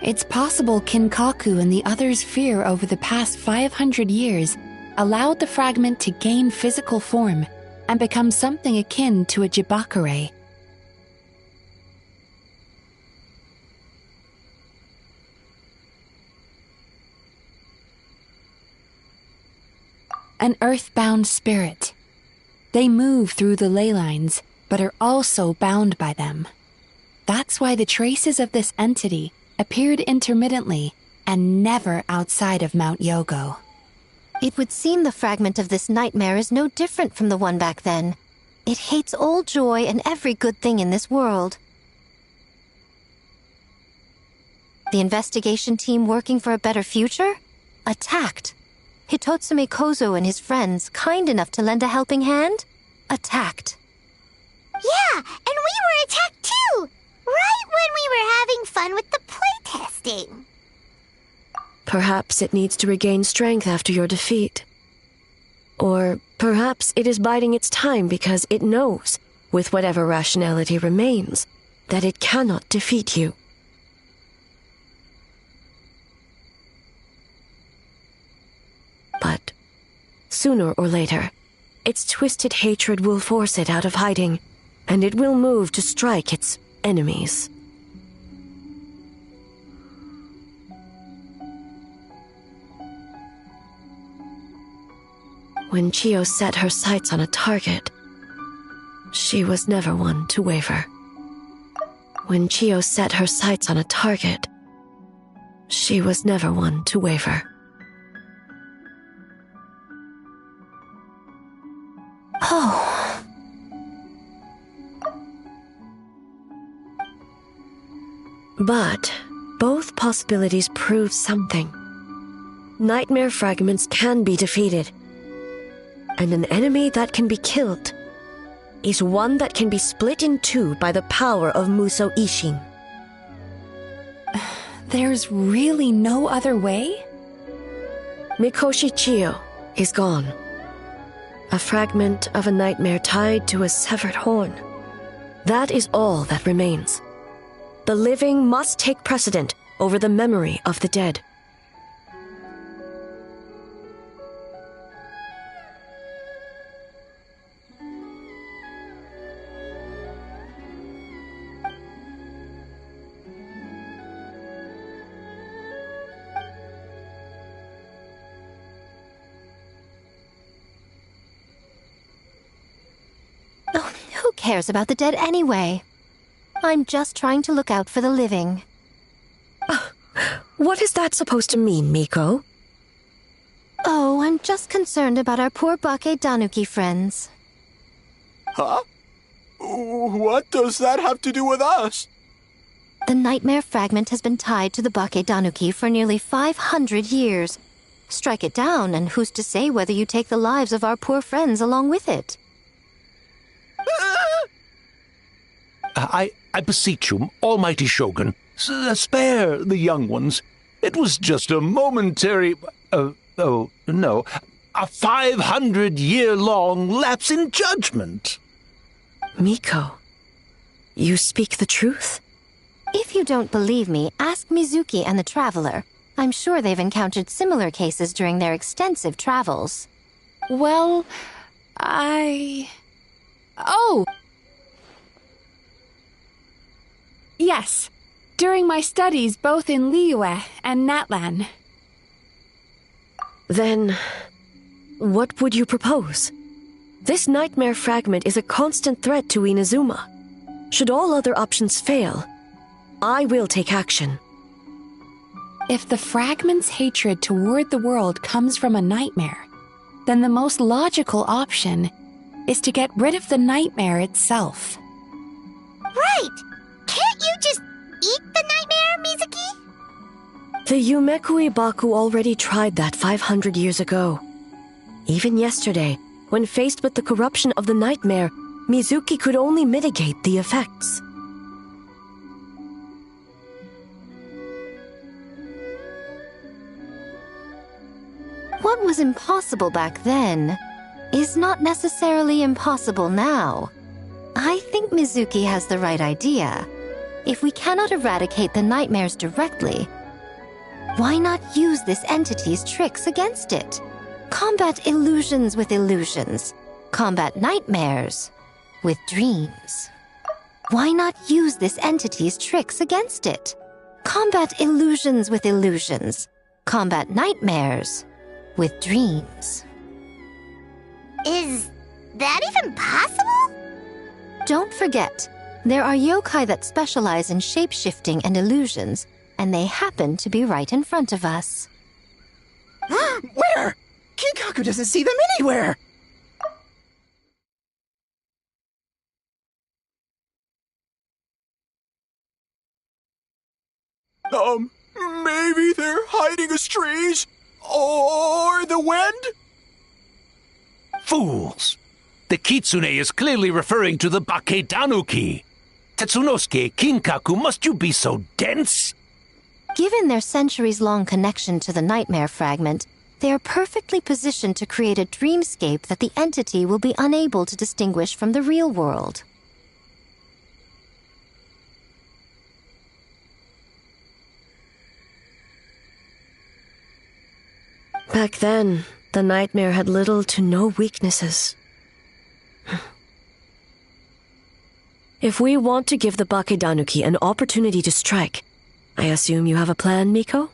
it's possible Kinkaku and the others' fear over the past 500 years allowed the fragment to gain physical form and become something akin to a jibakure. An earthbound spirit. They move through the ley lines, but are also bound by them. That's why the traces of this entity appeared intermittently and never outside of Mount Yogo. It would seem the fragment of this nightmare is no different from the one back then. It hates all joy and every good thing in this world. The investigation team working for a better future? Attacked. Hitotsume Kozo and his friends, kind enough to lend a helping hand? Attacked. Yeah, and we were attacked too! Right when we were having fun with the playtesting. Perhaps it needs to regain strength after your defeat. Or perhaps it is biding its time because it knows, with whatever rationality remains, that it cannot defeat you. But sooner or later, its twisted hatred will force it out of hiding, and it will move to strike its enemies. When Chiyo set her sights on a target, she was never one to waver. When Chiyo set her sights on a target, she was never one to waver. Oh. But both possibilities prove something. Nightmare fragments can be defeated, and an enemy that can be killed is one that can be split in two by the power of Muso Ishin. There's really no other way? Mikoshi Chiyo is gone. A fragment of a nightmare tied to a severed horn. That is all that remains. The living must take precedent over the memory of the dead. Who cares about the dead anyway? I'm just trying to look out for the living. What is that supposed to mean, Miko? Oh, I'm just concerned about our poor Bake Danuki friends. Huh? What does that have to do with us? The nightmare fragment has been tied to the Bake Danuki for nearly 500 years. Strike it down, and who's to say whether you take the lives of our poor friends along with it? I beseech you, almighty Shogun, spare the young ones. It was just a momentary... a 500-year-long lapse in judgment. Miko, you speak the truth? If you don't believe me, ask Mizuki and the Traveler. I'm sure they've encountered similar cases during their extensive travels. Well, Oh! Yes, during my studies both in Liyue and Natlan. Then, what would you propose? This nightmare fragment is a constant threat to Inazuma. Should all other options fail, I will take action. If the fragment's hatred toward the world comes from a nightmare, then the most logical option is to get rid of the nightmare itself. Right! Can't you just eat the nightmare, Mizuki? The Yumekui Baku already tried that 500 years ago. Even yesterday, when faced with the corruption of the nightmare, Mizuki could only mitigate the effects. What was impossible back then is not necessarily impossible now. I think Mizuki has the right idea. If we cannot eradicate the nightmares directly, why not use this entity's tricks against it? Combat illusions with illusions. Combat nightmares with dreams. Why not use this entity's tricks against it? Combat illusions with illusions. Combat nightmares with dreams. Is that even possible? Don't forget, there are yokai that specialize in shape-shifting and illusions, and they happen to be right in front of us. Where? Kinkaku doesn't see them anywhere! Maybe they're hiding us trees? Or the wind? Fools! The Kitsune is clearly referring to the Bake Danuki. Tetsunosuke, Kinkaku, must you be so dense? Given their centuries-long connection to the nightmare fragment, they are perfectly positioned to create a dreamscape that the entity will be unable to distinguish from the real world. Back then, the nightmare had little to no weaknesses. If we want to give the Bakedanuki an opportunity to strike, I assume you have a plan, Miko?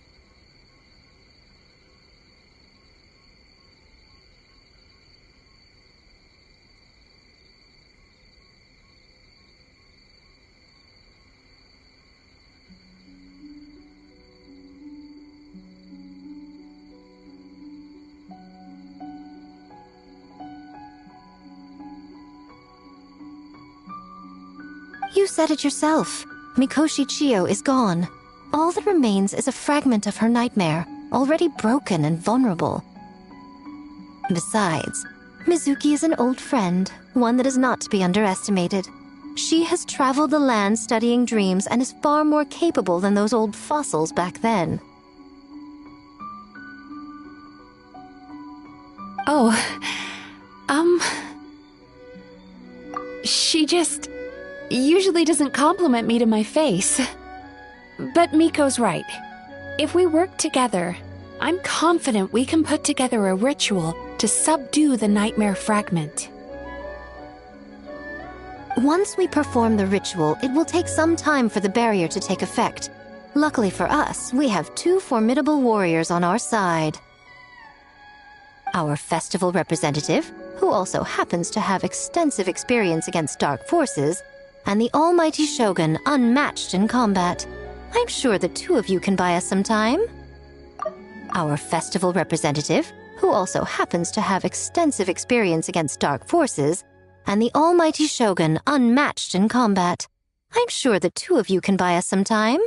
You said it yourself. Mikoshi Chiyo is gone. All that remains is a fragment of her nightmare, already broken and vulnerable. Besides, Mizuki is an old friend, one that is not to be underestimated. She has traveled the land studying dreams and is far more capable than those old fossils back then. Oh, she just usually doesn't compliment me to my face. But Miko's right. If we work together, I'm confident we can put together a ritual to subdue the nightmare fragment. Once we perform the ritual, it will take some time for the barrier to take effect. Luckily for us, we have 2 formidable warriors on our side. Our festival representative, who also happens to have extensive experience against dark forces, and the almighty Shogun, unmatched in combat. I'm sure the 2 of you can buy us some time. Our festival representative, who also happens to have extensive experience against dark forces, and the almighty Shogun, unmatched in combat. I'm sure the 2 of you can buy us some time.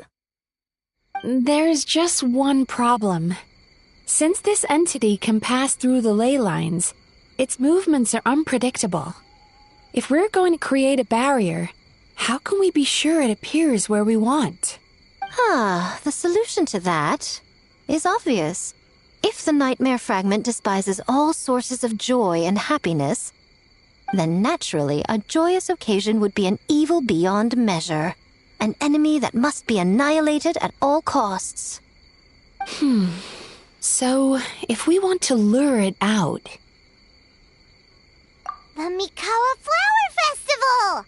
There's just one problem. Since this entity can pass through the ley lines, its movements are unpredictable. If we're going to create a barrier, how can we be sure it appears where we want? The solution to that is obvious. If the nightmare fragment despises all sources of joy and happiness, then naturally a joyous occasion would be an evil beyond measure, an enemy that must be annihilated at all costs. So, if we want to lure it out... The Mikawa Flower Festival!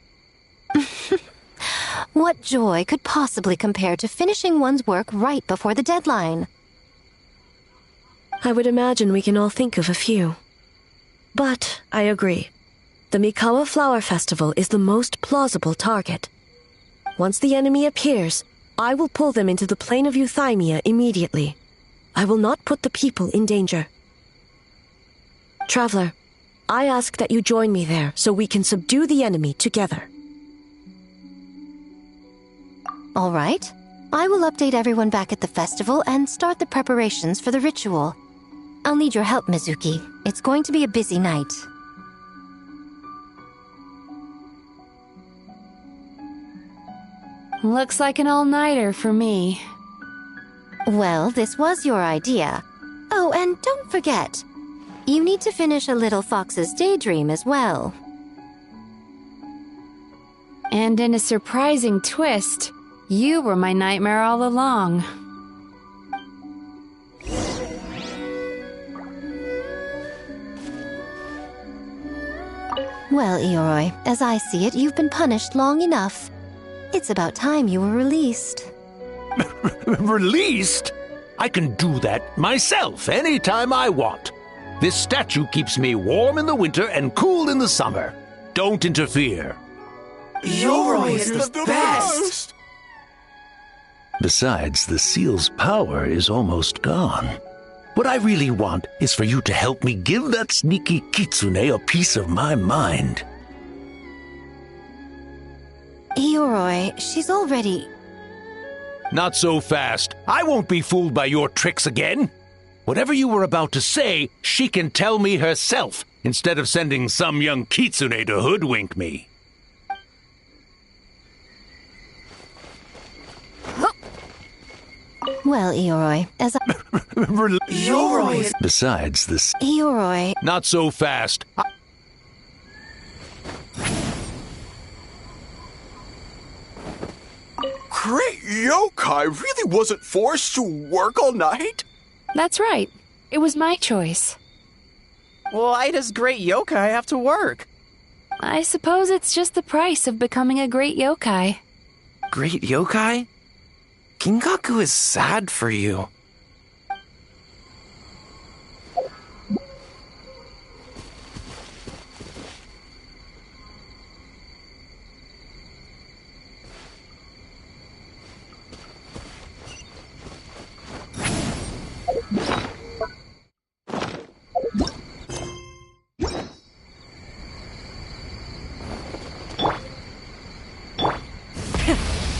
What joy could possibly compare to finishing one's work right before the deadline? I would imagine we can all think of a few. But I agree. The Mikawa Flower Festival is the most plausible target. Once the enemy appears, I will pull them into the plane of Euthymia immediately. I will not put the people in danger. Traveler, I ask that you join me there so we can subdue the enemy together. All right. I will update everyone back at the festival and start the preparations for the ritual. I'll need your help, Mizuki. It's going to be a busy night. Looks like an all-nighter for me. Well, this was your idea. Oh, and don't forget, you need to finish a Little Fox's Daydream as well. And in a surprising twist, you were my nightmare all along. Well, Ioroi, as I see it, you've been punished long enough. It's about time you were released. Released? I can do that myself anytime I want. This statue keeps me warm in the winter and cool in the summer. Don't interfere. Yoroi is the best! Besides, the seal's power is almost gone. What I really want is for you to help me give that sneaky kitsune a piece of my mind. Ioroi, she's already... Not so fast. I won't be fooled by your tricks again. Whatever you were about to say, she can tell me herself, instead of sending some young kitsune to hoodwink me. Well, Ioroi, as I... Yoroi! Besides this... Ioroi... Not so fast. Great yokai really wasn't forced to work all night? That's right. It was my choice. Why does great yokai have to work? I suppose it's just the price of becoming a great yokai. Great yokai? Gingaku is sad for you.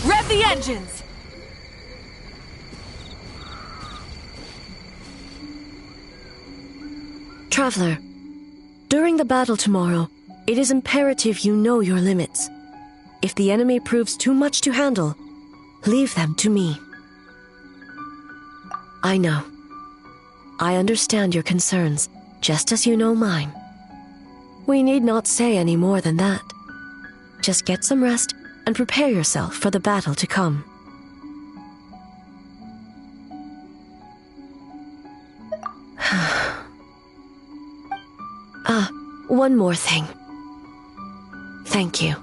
Rev the engines! Traveler, during the battle tomorrow, it is imperative you know your limits. If the enemy proves too much to handle, leave them to me. I know. I understand your concerns, just as you know mine. We need not say any more than that. Just get some rest and prepare yourself for the battle to come. One more thing. Thank you.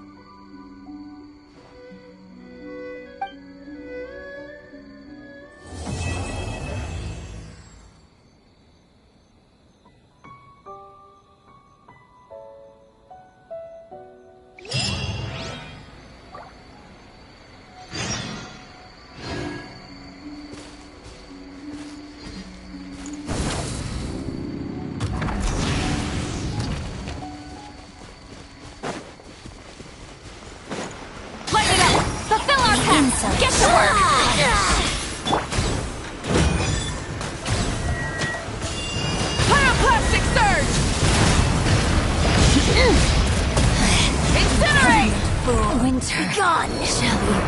Get to work! Pyroclastic surge! Incinerate! Winter gone! Shall we